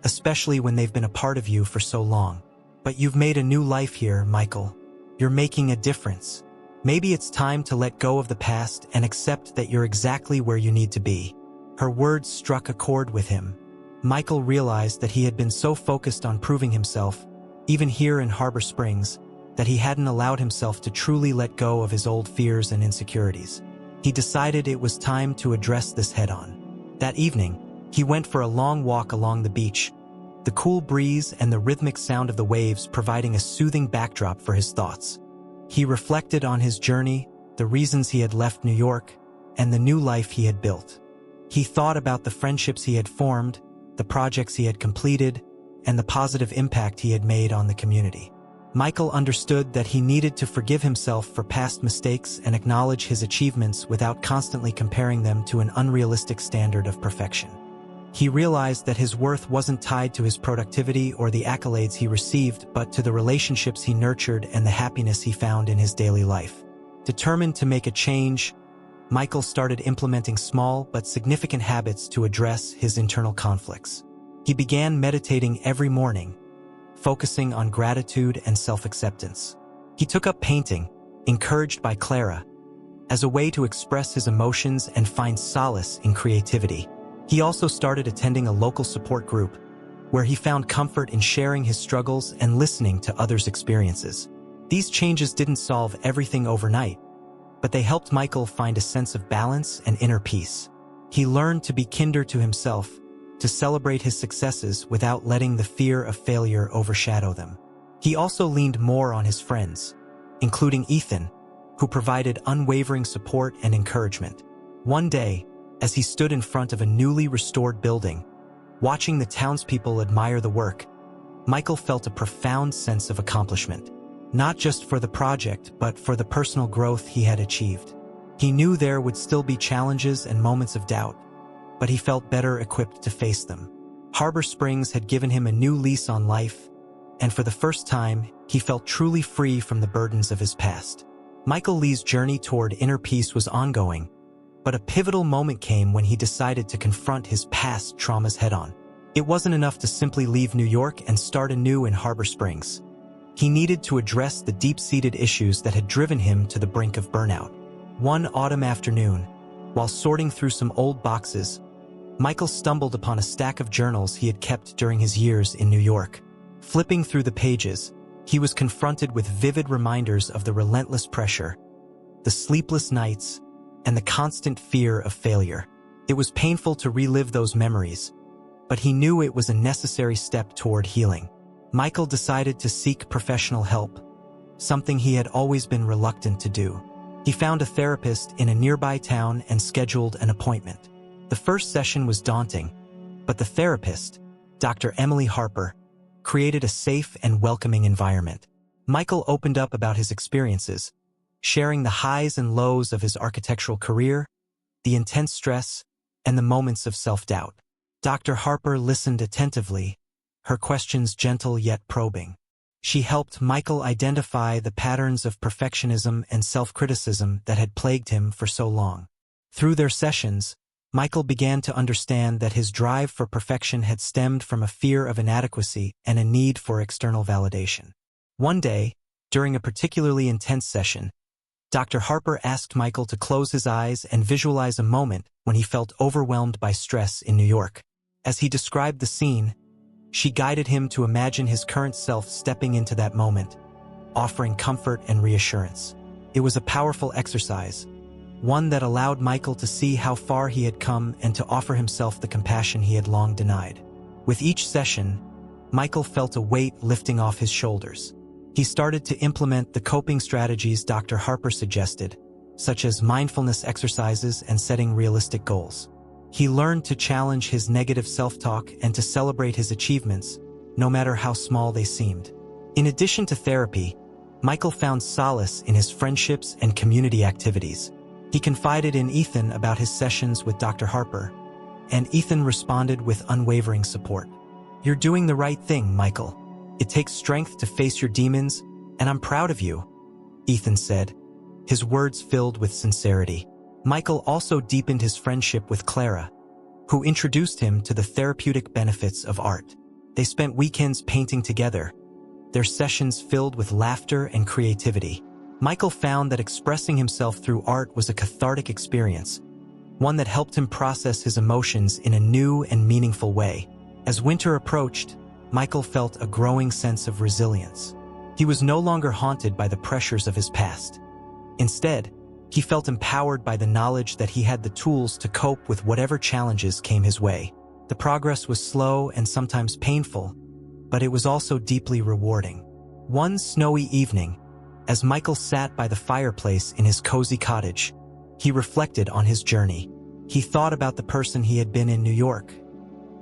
especially when they've been a part of you for so long. But you've made a new life here, Michael. You're making a difference. Maybe it's time to let go of the past and accept that you're exactly where you need to be." Her words struck a chord with him. Michael realized that he had been so focused on proving himself, even here in Harbor Springs, that he hadn't allowed himself to truly let go of his old fears and insecurities. He decided it was time to address this head-on. That evening, he went for a long walk along the beach, the cool breeze and the rhythmic sound of the waves providing a soothing backdrop for his thoughts. He reflected on his journey, the reasons he had left New York, and the new life he had built. He thought about the friendships he had formed, the projects he had completed, and the positive impact he had made on the community. Michael understood that he needed to forgive himself for past mistakes and acknowledge his achievements without constantly comparing them to an unrealistic standard of perfection. He realized that his worth wasn't tied to his productivity or the accolades he received, but to the relationships he nurtured and the happiness he found in his daily life. Determined to make a change, Michael started implementing small but significant habits to address his internal conflicts. He began meditating every morning, focusing on gratitude and self-acceptance. He took up painting, encouraged by Clara, as a way to express his emotions and find solace in creativity. He also started attending a local support group, where he found comfort in sharing his struggles and listening to others' experiences. These changes didn't solve everything overnight, but they helped Michael find a sense of balance and inner peace. He learned to be kinder to himself, to celebrate his successes without letting the fear of failure overshadow them. He also leaned more on his friends, including Ethan, who provided unwavering support and encouragement. One day, as he stood in front of a newly restored building, watching the townspeople admire the work, Michael felt a profound sense of accomplishment, not just for the project, but for the personal growth he had achieved. He knew there would still be challenges and moments of doubt, but he felt better equipped to face them. Harbor Springs had given him a new lease on life, and for the first time, he felt truly free from the burdens of his past. Michael Lee's journey toward inner peace was ongoing, but a pivotal moment came when he decided to confront his past traumas head-on. It wasn't enough to simply leave New York and start anew in Harbor Springs. He needed to address the deep-seated issues that had driven him to the brink of burnout. One autumn afternoon, while sorting through some old boxes, Michael stumbled upon a stack of journals he had kept during his years in New York. Flipping through the pages, he was confronted with vivid reminders of the relentless pressure, the sleepless nights, and the constant fear of failure. It was painful to relive those memories, but he knew it was a necessary step toward healing. Michael decided to seek professional help, something he had always been reluctant to do. He found a therapist in a nearby town and scheduled an appointment. The first session was daunting, but the therapist, Dr. Emily Harper, created a safe and welcoming environment. Michael opened up about his experiences, sharing the highs and lows of his architectural career, the intense stress, and the moments of self-doubt. Dr. Harper listened attentively, her questions gentle yet probing. She helped Michael identify the patterns of perfectionism and self-criticism that had plagued him for so long. Through their sessions, Michael began to understand that his drive for perfection had stemmed from a fear of inadequacy and a need for external validation. One day, during a particularly intense session, Dr. Harper asked Michael to close his eyes and visualize a moment when he felt overwhelmed by stress in New York. As he described the scene, she guided him to imagine his current self stepping into that moment, offering comfort and reassurance. It was a powerful exercise, one that allowed Michael to see how far he had come and to offer himself the compassion he had long denied. With each session, Michael felt a weight lifting off his shoulders. He started to implement the coping strategies Dr. Harper suggested, such as mindfulness exercises and setting realistic goals. He learned to challenge his negative self-talk and to celebrate his achievements, no matter how small they seemed. In addition to therapy, Michael found solace in his friendships and community activities. He confided in Ethan about his sessions with Dr. Harper, and Ethan responded with unwavering support. "You're doing the right thing, Michael. It takes strength to face your demons, and I'm proud of you," Ethan said, his words filled with sincerity. Michael also deepened his friendship with Clara, who introduced him to the therapeutic benefits of art. They spent weekends painting together, their sessions filled with laughter and creativity. Michael found that expressing himself through art was a cathartic experience, one that helped him process his emotions in a new and meaningful way. As winter approached, Michael felt a growing sense of resilience. He was no longer haunted by the pressures of his past. Instead, he felt empowered by the knowledge that he had the tools to cope with whatever challenges came his way. The progress was slow and sometimes painful, but it was also deeply rewarding. One snowy evening, as Michael sat by the fireplace in his cozy cottage, he reflected on his journey. He thought about the person he had been in New York,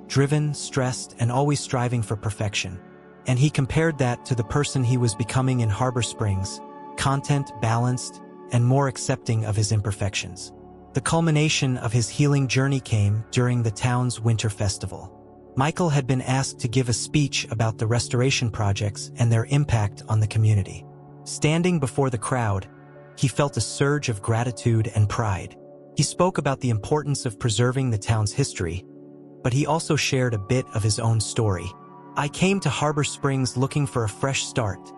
driven, stressed, and always striving for perfection. And he compared that to the person he was becoming in Harbor Springs, content, balanced, and more accepting of his imperfections. The culmination of his healing journey came during the town's winter festival. Michael had been asked to give a speech about the restoration projects and their impact on the community. Standing before the crowd, he felt a surge of gratitude and pride. He spoke about the importance of preserving the town's history, but he also shared a bit of his own story. "I came to Harbor Springs looking for a fresh start,"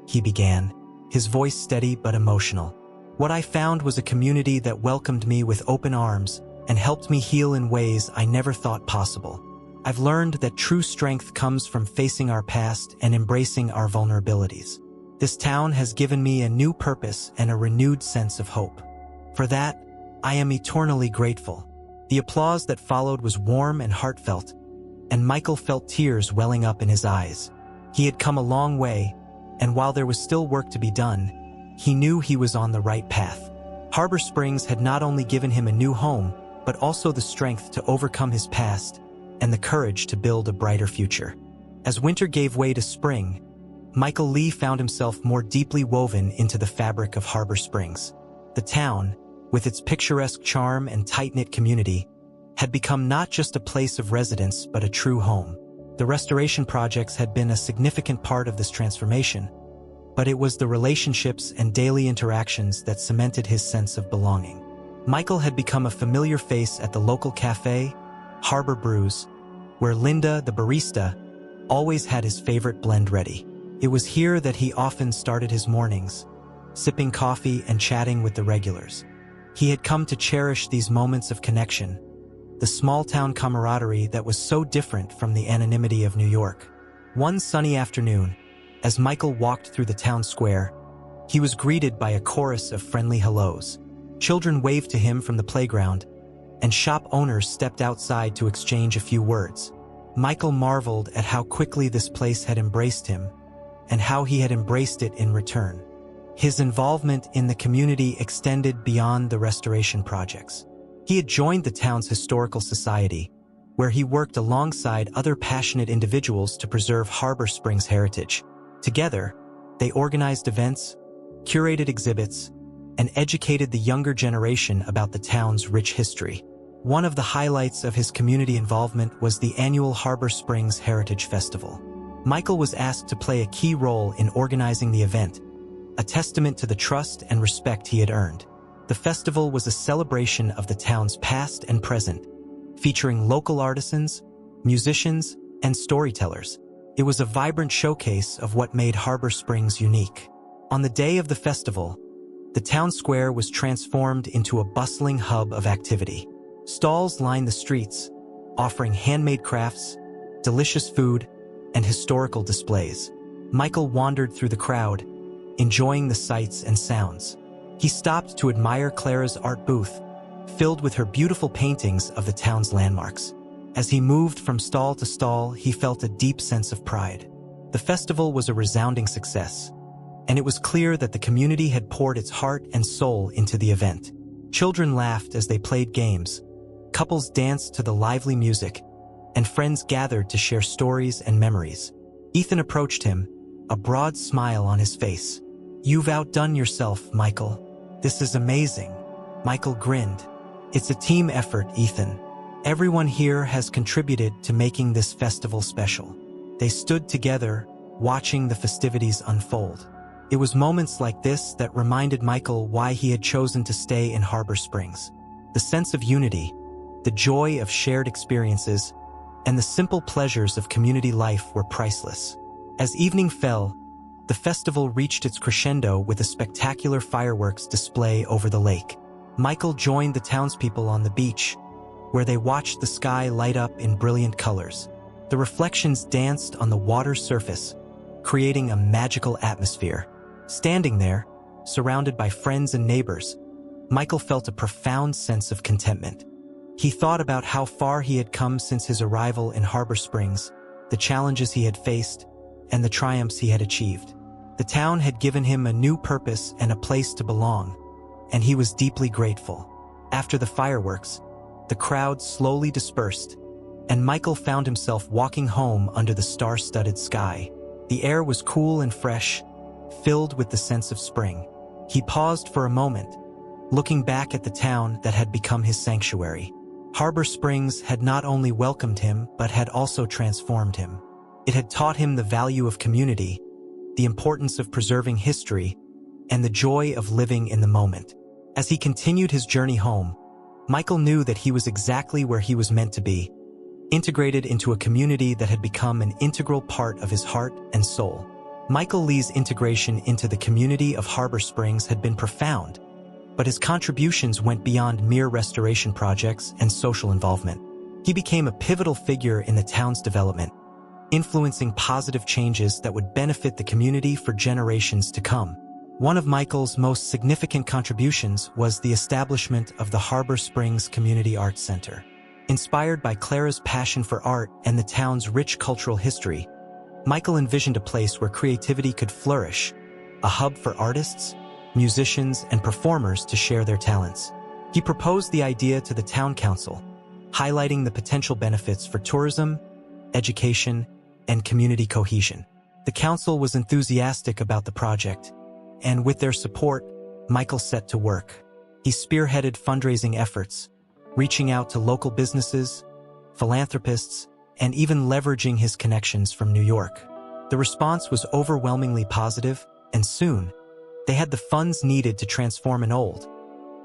he began, his voice steady but emotional. "What I found was a community that welcomed me with open arms and helped me heal in ways I never thought possible. I've learned that true strength comes from facing our past and embracing our vulnerabilities. This town has given me a new purpose and a renewed sense of hope. For that, I am eternally grateful." The applause that followed was warm and heartfelt, and Michael felt tears welling up in his eyes. He had come a long way, and while there was still work to be done, he knew he was on the right path. Harbor Springs had not only given him a new home, but also the strength to overcome his past and the courage to build a brighter future. As winter gave way to spring, Michael Lee found himself more deeply woven into the fabric of Harbor Springs. The town, with its picturesque charm and tight-knit community, had become not just a place of residence but a true home. The restoration projects had been a significant part of this transformation, but it was the relationships and daily interactions that cemented his sense of belonging. Michael had become a familiar face at the local cafe, Harbor Brews, where Linda, the barista, always had his favorite blend ready. It was here that he often started his mornings, sipping coffee and chatting with the regulars. He had come to cherish these moments of connection, the small-town camaraderie that was so different from the anonymity of New York. One sunny afternoon, as Michael walked through the town square, he was greeted by a chorus of friendly hellos. Children waved to him from the playground, and shop owners stepped outside to exchange a few words. Michael marveled at how quickly this place had embraced him, and how he had embraced it in return. His involvement in the community extended beyond the restoration projects. He had joined the town's historical society, where he worked alongside other passionate individuals to preserve Harbor Springs' heritage. Together, they organized events, curated exhibits, and educated the younger generation about the town's rich history. One of the highlights of his community involvement was the annual Harbor Springs Heritage Festival. Michael was asked to play a key role in organizing the event, a testament to the trust and respect he had earned. The festival was a celebration of the town's past and present, featuring local artisans, musicians, and storytellers. It was a vibrant showcase of what made Harbor Springs unique. On the day of the festival, the town square was transformed into a bustling hub of activity. Stalls lined the streets, offering handmade crafts, delicious food, and historical displays. Michael wandered through the crowd, enjoying the sights and sounds. He stopped to admire Clara's art booth, filled with her beautiful paintings of the town's landmarks. As he moved from stall to stall, he felt a deep sense of pride. The festival was a resounding success, and it was clear that the community had poured its heart and soul into the event. Children laughed as they played games, couples danced to the lively music, and friends gathered to share stories and memories. Ethan approached him, a broad smile on his face. "You've outdone yourself, Michael. This is amazing." Michael grinned. "It's a team effort, Ethan. Everyone here has contributed to making this festival special." They stood together, watching the festivities unfold. It was moments like this that reminded Michael why he had chosen to stay in Harbor Springs. The sense of unity, the joy of shared experiences, and the simple pleasures of community life were priceless. As evening fell, the festival reached its crescendo with a spectacular fireworks display over the lake. Michael joined the townspeople on the beach, where they watched the sky light up in brilliant colors. The reflections danced on the water's surface, creating a magical atmosphere. Standing there, surrounded by friends and neighbors, Michael felt a profound sense of contentment. He thought about how far he had come since his arrival in Harbor Springs, the challenges he had faced, and the triumphs he had achieved. The town had given him a new purpose and a place to belong, and he was deeply grateful. After the fireworks, the crowd slowly dispersed, and Michael found himself walking home under the star-studded sky. The air was cool and fresh, filled with the sense of spring. He paused for a moment, looking back at the town that had become his sanctuary. Harbor Springs had not only welcomed him, but had also transformed him. It had taught him the value of community, the importance of preserving history, and the joy of living in the moment. As he continued his journey home, Michael knew that he was exactly where he was meant to be, integrated into a community that had become an integral part of his heart and soul. Michael Lee's integration into the community of Harbor Springs had been profound, but his contributions went beyond mere restoration projects and social involvement. He became a pivotal figure in the town's development, influencing positive changes that would benefit the community for generations to come. One of Michael's most significant contributions was the establishment of the Harbor Springs Community Arts Center. Inspired by Clara's passion for art and the town's rich cultural history, Michael envisioned a place where creativity could flourish, a hub for artists, musicians, and performers to share their talents. He proposed the idea to the town council, highlighting the potential benefits for tourism, education, and community cohesion. The council was enthusiastic about the project, and with their support, Michael set to work. He spearheaded fundraising efforts, reaching out to local businesses, philanthropists, and even leveraging his connections from New York. The response was overwhelmingly positive, and soon, they had the funds needed to transform an old,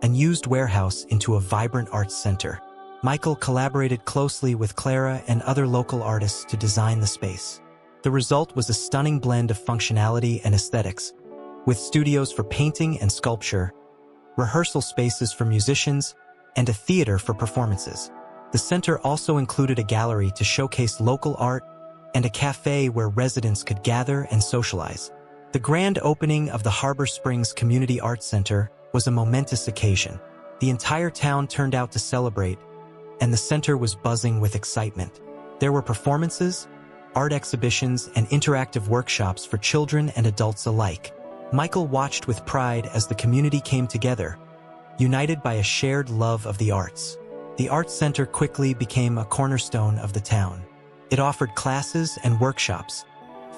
unused warehouse into a vibrant arts center. Michael collaborated closely with Clara and other local artists to design the space. The result was a stunning blend of functionality and aesthetics, with studios for painting and sculpture, rehearsal spaces for musicians, and a theater for performances. The center also included a gallery to showcase local art and a cafe where residents could gather and socialize. The grand opening of the Harbor Springs Community Arts Center was a momentous occasion. The entire town turned out to celebrate, and the center was buzzing with excitement. There were performances, art exhibitions, and interactive workshops for children and adults alike. Michael watched with pride as the community came together, united by a shared love of the arts. The Arts Center quickly became a cornerstone of the town. It offered classes and workshops,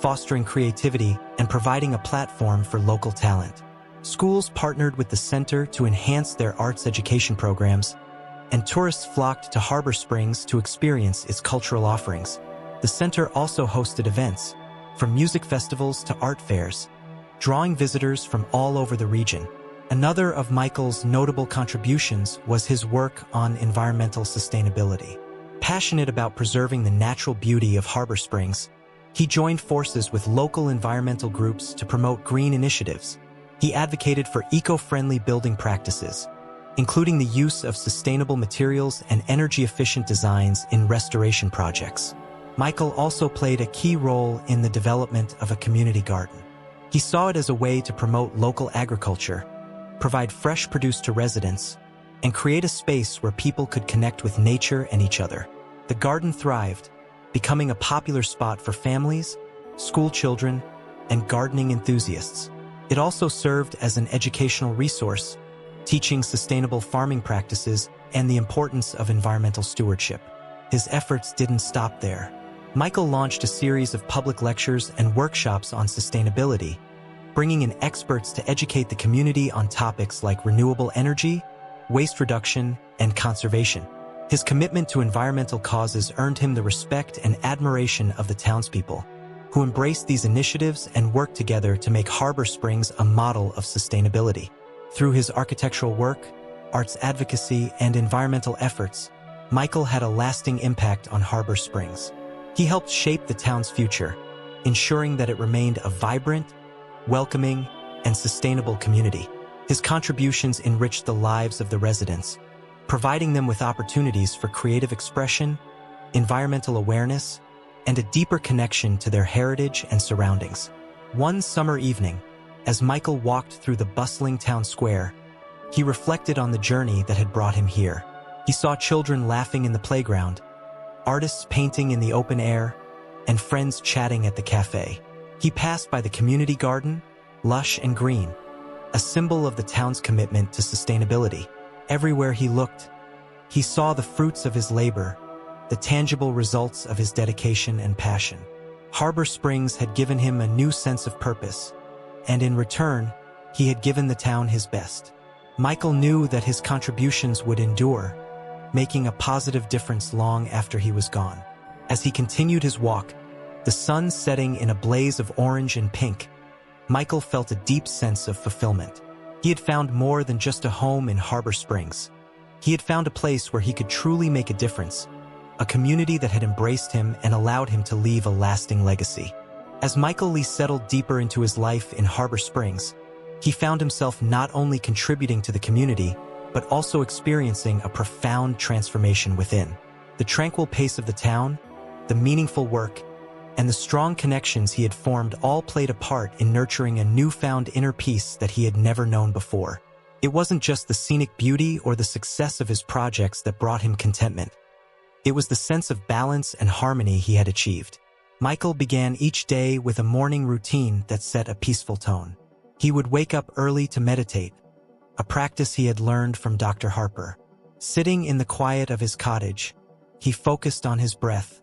fostering creativity and providing a platform for local talent. Schools partnered with the center to enhance their arts education programs, and tourists flocked to Harbor Springs to experience its cultural offerings. The center also hosted events, from music festivals to art fairs, drawing visitors from all over the region. Another of Michael's notable contributions was his work on environmental sustainability. Passionate about preserving the natural beauty of Harbor Springs, he joined forces with local environmental groups to promote green initiatives. He advocated for eco-friendly building practices, including the use of sustainable materials and energy-efficient designs in restoration projects. Michael also played a key role in the development of a community garden. He saw it as a way to promote local agriculture, provide fresh produce to residents, and create a space where people could connect with nature and each other. The garden thrived, becoming a popular spot for families, school children, and gardening enthusiasts. It also served as an educational resource, teaching sustainable farming practices and the importance of environmental stewardship. His efforts didn't stop there. Michael launched a series of public lectures and workshops on sustainability, bringing in experts to educate the community on topics like renewable energy, waste reduction, and conservation. His commitment to environmental causes earned him the respect and admiration of the townspeople, who embraced these initiatives and worked together to make Harbor Springs a model of sustainability. Through his architectural work, arts advocacy, and environmental efforts, Michael had a lasting impact on Harbor Springs. He helped shape the town's future, ensuring that it remained a vibrant, welcoming, and sustainable community. His contributions enriched the lives of the residents, providing them with opportunities for creative expression, environmental awareness, and a deeper connection to their heritage and surroundings. One summer evening, as Michael walked through the bustling town square, he reflected on the journey that had brought him here. He saw children laughing in the playground, artists painting in the open air, and friends chatting at the cafe. He passed by the community garden, lush and green, a symbol of the town's commitment to sustainability. Everywhere he looked, he saw the fruits of his labor, the tangible results of his dedication and passion. Harbor Springs had given him a new sense of purpose, and in return, he had given the town his best. Michael knew that his contributions would endure, making a positive difference long after he was gone. As he continued his walk, the sun setting in a blaze of orange and pink, Michael felt a deep sense of fulfillment. He had found more than just a home in Harbor Springs. He had found a place where he could truly make a difference, a community that had embraced him and allowed him to leave a lasting legacy. As Michael Lee settled deeper into his life in Harbor Springs, he found himself not only contributing to the community, but also experiencing a profound transformation within. The tranquil pace of the town, the meaningful work, and the strong connections he had formed all played a part in nurturing a newfound inner peace that he had never known before. It wasn't just the scenic beauty or the success of his projects that brought him contentment. It was the sense of balance and harmony he had achieved. Michael began each day with a morning routine that set a peaceful tone. He would wake up early to meditate, a practice he had learned from Dr. Harper. Sitting in the quiet of his cottage, he focused on his breath,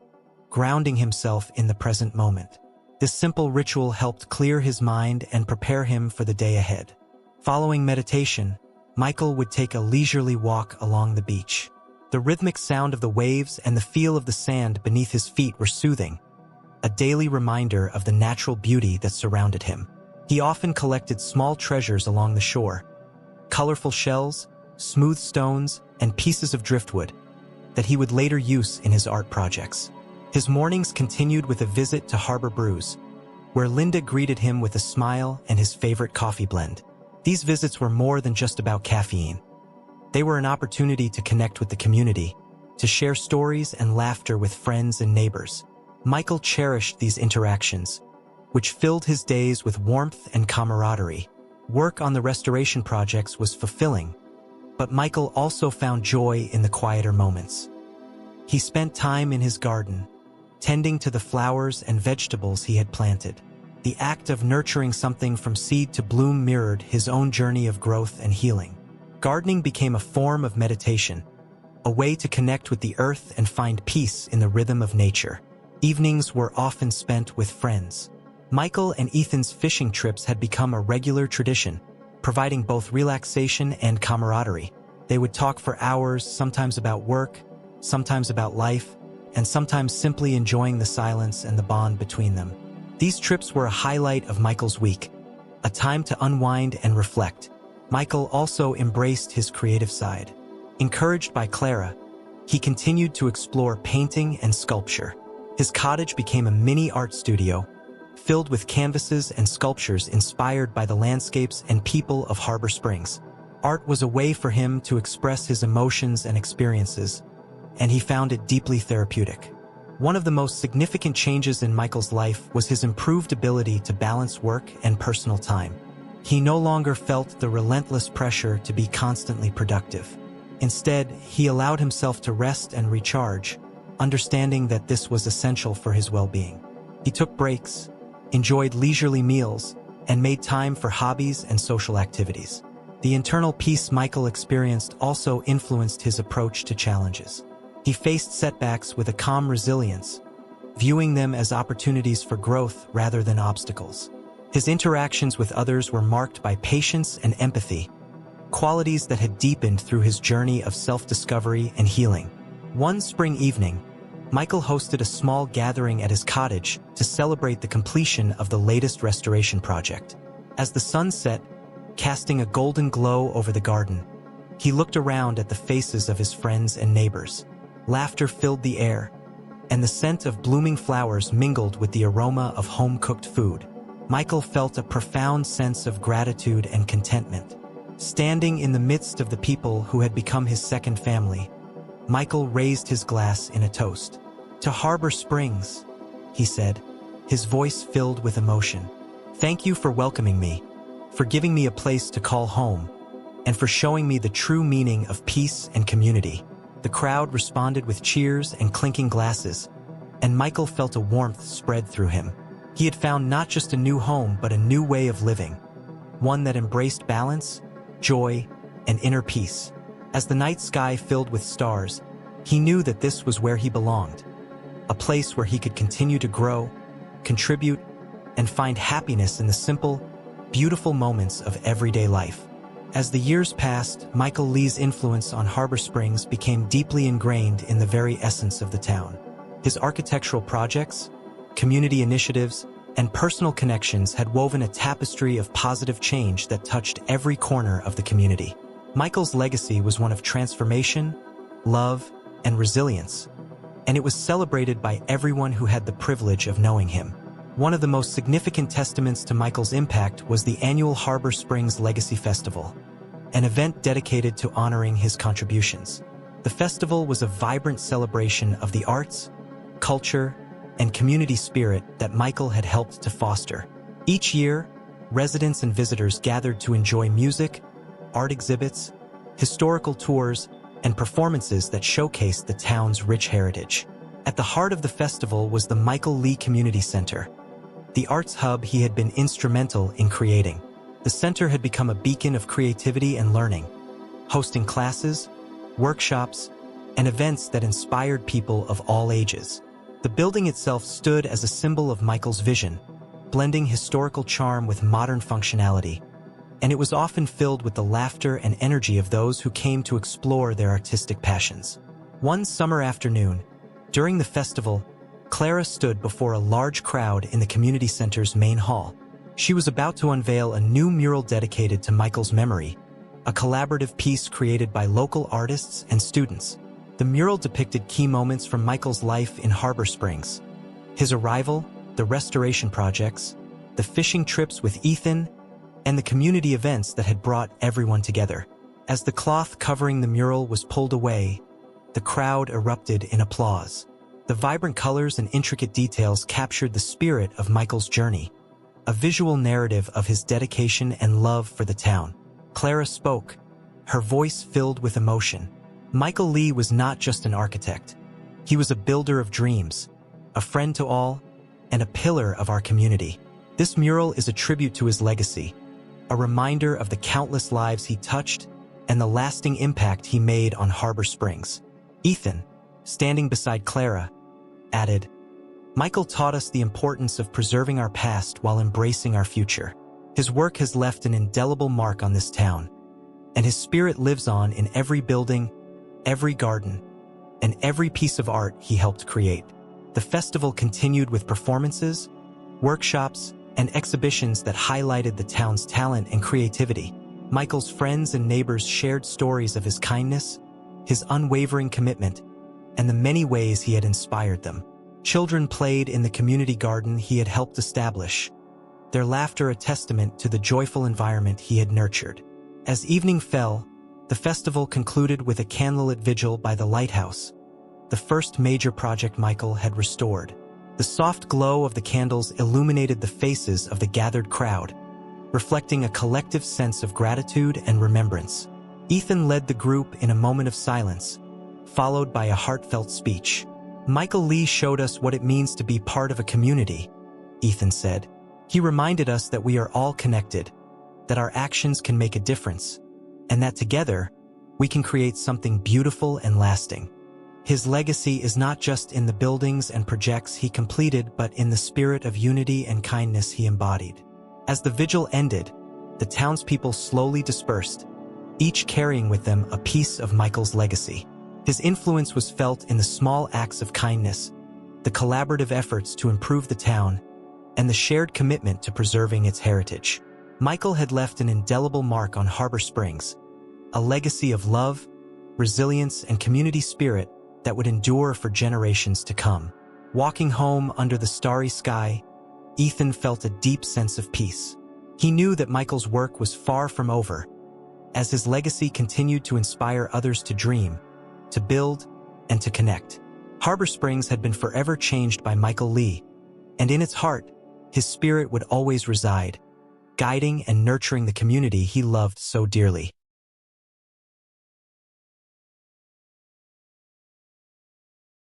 grounding himself in the present moment. This simple ritual helped clear his mind and prepare him for the day ahead. Following meditation, Michael would take a leisurely walk along the beach. The rhythmic sound of the waves and the feel of the sand beneath his feet were soothing, a daily reminder of the natural beauty that surrounded him. He often collected small treasures along the shore, colorful shells, smooth stones, and pieces of driftwood that he would later use in his art projects. His mornings continued with a visit to Harbor Brews, where Linda greeted him with a smile and his favorite coffee blend. These visits were more than just about caffeine. They were an opportunity to connect with the community, to share stories and laughter with friends and neighbors. Michael cherished these interactions, which filled his days with warmth and camaraderie. Work on the restoration projects was fulfilling, but Michael also found joy in the quieter moments. He spent time in his garden, tending to the flowers and vegetables he had planted. The act of nurturing something from seed to bloom mirrored his own journey of growth and healing. Gardening became a form of meditation, a way to connect with the earth and find peace in the rhythm of nature. Evenings were often spent with friends. Michael and Ethan's fishing trips had become a regular tradition, providing both relaxation and camaraderie. They would talk for hours, sometimes about work, sometimes about life, and sometimes simply enjoying the silence and the bond between them. These trips were a highlight of Michael's week, a time to unwind and reflect. Michael also embraced his creative side. Encouraged by Clara, he continued to explore painting and sculpture. His cottage became a mini art studio, filled with canvases and sculptures inspired by the landscapes and people of Harbor Springs. Art was a way for him to express his emotions and experiences, and he found it deeply therapeutic. One of the most significant changes in Michael's life was his improved ability to balance work and personal time. He no longer felt the relentless pressure to be constantly productive. Instead, he allowed himself to rest and recharge, understanding that this was essential for his well-being. He took breaks, enjoyed leisurely meals, and made time for hobbies and social activities. The internal peace Michael experienced also influenced his approach to challenges. He faced setbacks with a calm resilience, viewing them as opportunities for growth rather than obstacles. His interactions with others were marked by patience and empathy, qualities that had deepened through his journey of self-discovery and healing. One spring evening, Michael hosted a small gathering at his cottage to celebrate the completion of the latest restoration project. As the sun set, casting a golden glow over the garden, he looked around at the faces of his friends and neighbors. Laughter filled the air, and the scent of blooming flowers mingled with the aroma of home-cooked food. Michael felt a profound sense of gratitude and contentment. Standing in the midst of the people who had become his second family, Michael raised his glass in a toast. "To Harbor Springs," he said, his voice filled with emotion. "Thank you for welcoming me, for giving me a place to call home, and for showing me the true meaning of peace and community." The crowd responded with cheers and clinking glasses, and Michael felt a warmth spread through him. He had found not just a new home, but a new way of living, one that embraced balance, joy, and inner peace. As the night sky filled with stars, he knew that this was where he belonged, a place where he could continue to grow, contribute, and find happiness in the simple, beautiful moments of everyday life. As the years passed, Michael Lee's influence on Harbor Springs became deeply ingrained in the very essence of the town. His architectural projects, community initiatives, and personal connections had woven a tapestry of positive change that touched every corner of the community. Michael's legacy was one of transformation, love, and resilience, and it was celebrated by everyone who had the privilege of knowing him. One of the most significant testaments to Michael's impact was the annual Harbor Springs Legacy Festival, an event dedicated to honoring his contributions. The festival was a vibrant celebration of the arts, culture, and community spirit that Michael had helped to foster. Each year, residents and visitors gathered to enjoy music, art exhibits, historical tours, and performances that showcased the town's rich heritage. At the heart of the festival was the Michael Lee Community Center, the arts hub he had been instrumental in creating. The center had become a beacon of creativity and learning, hosting classes, workshops, and events that inspired people of all ages. The building itself stood as a symbol of Michael's vision, blending historical charm with modern functionality, and it was often filled with the laughter and energy of those who came to explore their artistic passions. One summer afternoon, during the festival, Clara stood before a large crowd in the community center's main hall. She was about to unveil a new mural dedicated to Michael's memory, a collaborative piece created by local artists and students. The mural depicted key moments from Michael's life in Harbor Springs. His arrival, the restoration projects, the fishing trips with Ethan, and the community events that had brought everyone together. As the cloth covering the mural was pulled away, the crowd erupted in applause. The vibrant colors and intricate details captured the spirit of Michael's journey, a visual narrative of his dedication and love for the town. Clara spoke, her voice filled with emotion. Michael Lee was not just an architect. He was a builder of dreams, a friend to all, and a pillar of our community. This mural is a tribute to his legacy, a reminder of the countless lives he touched and the lasting impact he made on Harbor Springs. Ethan, standing beside Clara, added, "Michael taught us the importance of preserving our past while embracing our future. His work has left an indelible mark on this town, and his spirit lives on in every building, every garden, and every piece of art he helped create." The festival continued with performances, workshops, and exhibitions that highlighted the town's talent and creativity. Michael's friends and neighbors shared stories of his kindness, his unwavering commitment, and the many ways he had inspired them. Children played in the community garden he had helped establish, their laughter a testament to the joyful environment he had nurtured. As evening fell, the festival concluded with a candlelit vigil by the lighthouse, the first major project Michael had restored. The soft glow of the candles illuminated the faces of the gathered crowd, reflecting a collective sense of gratitude and remembrance. Ethan led the group in a moment of silence, followed by a heartfelt speech. "Michael Lee showed us what it means to be part of a community," Ethan said. "He reminded us that we are all connected, that our actions can make a difference, and that together, we can create something beautiful and lasting." His legacy is not just in the buildings and projects he completed, but in the spirit of unity and kindness he embodied. As the vigil ended, the townspeople slowly dispersed, each carrying with them a piece of Michael's legacy. His influence was felt in the small acts of kindness, the collaborative efforts to improve the town, and the shared commitment to preserving its heritage. Michael had left an indelible mark on Harbor Springs, a legacy of love, resilience, and community spirit that would endure for generations to come. Walking home under the starry sky, Ethan felt a deep sense of peace. He knew that Michael's work was far from over, as his legacy continued to inspire others to dream, to build, and to connect. Harbor Springs had been forever changed by Michael Lee, and in its heart, his spirit would always reside, guiding and nurturing the community he loved so dearly.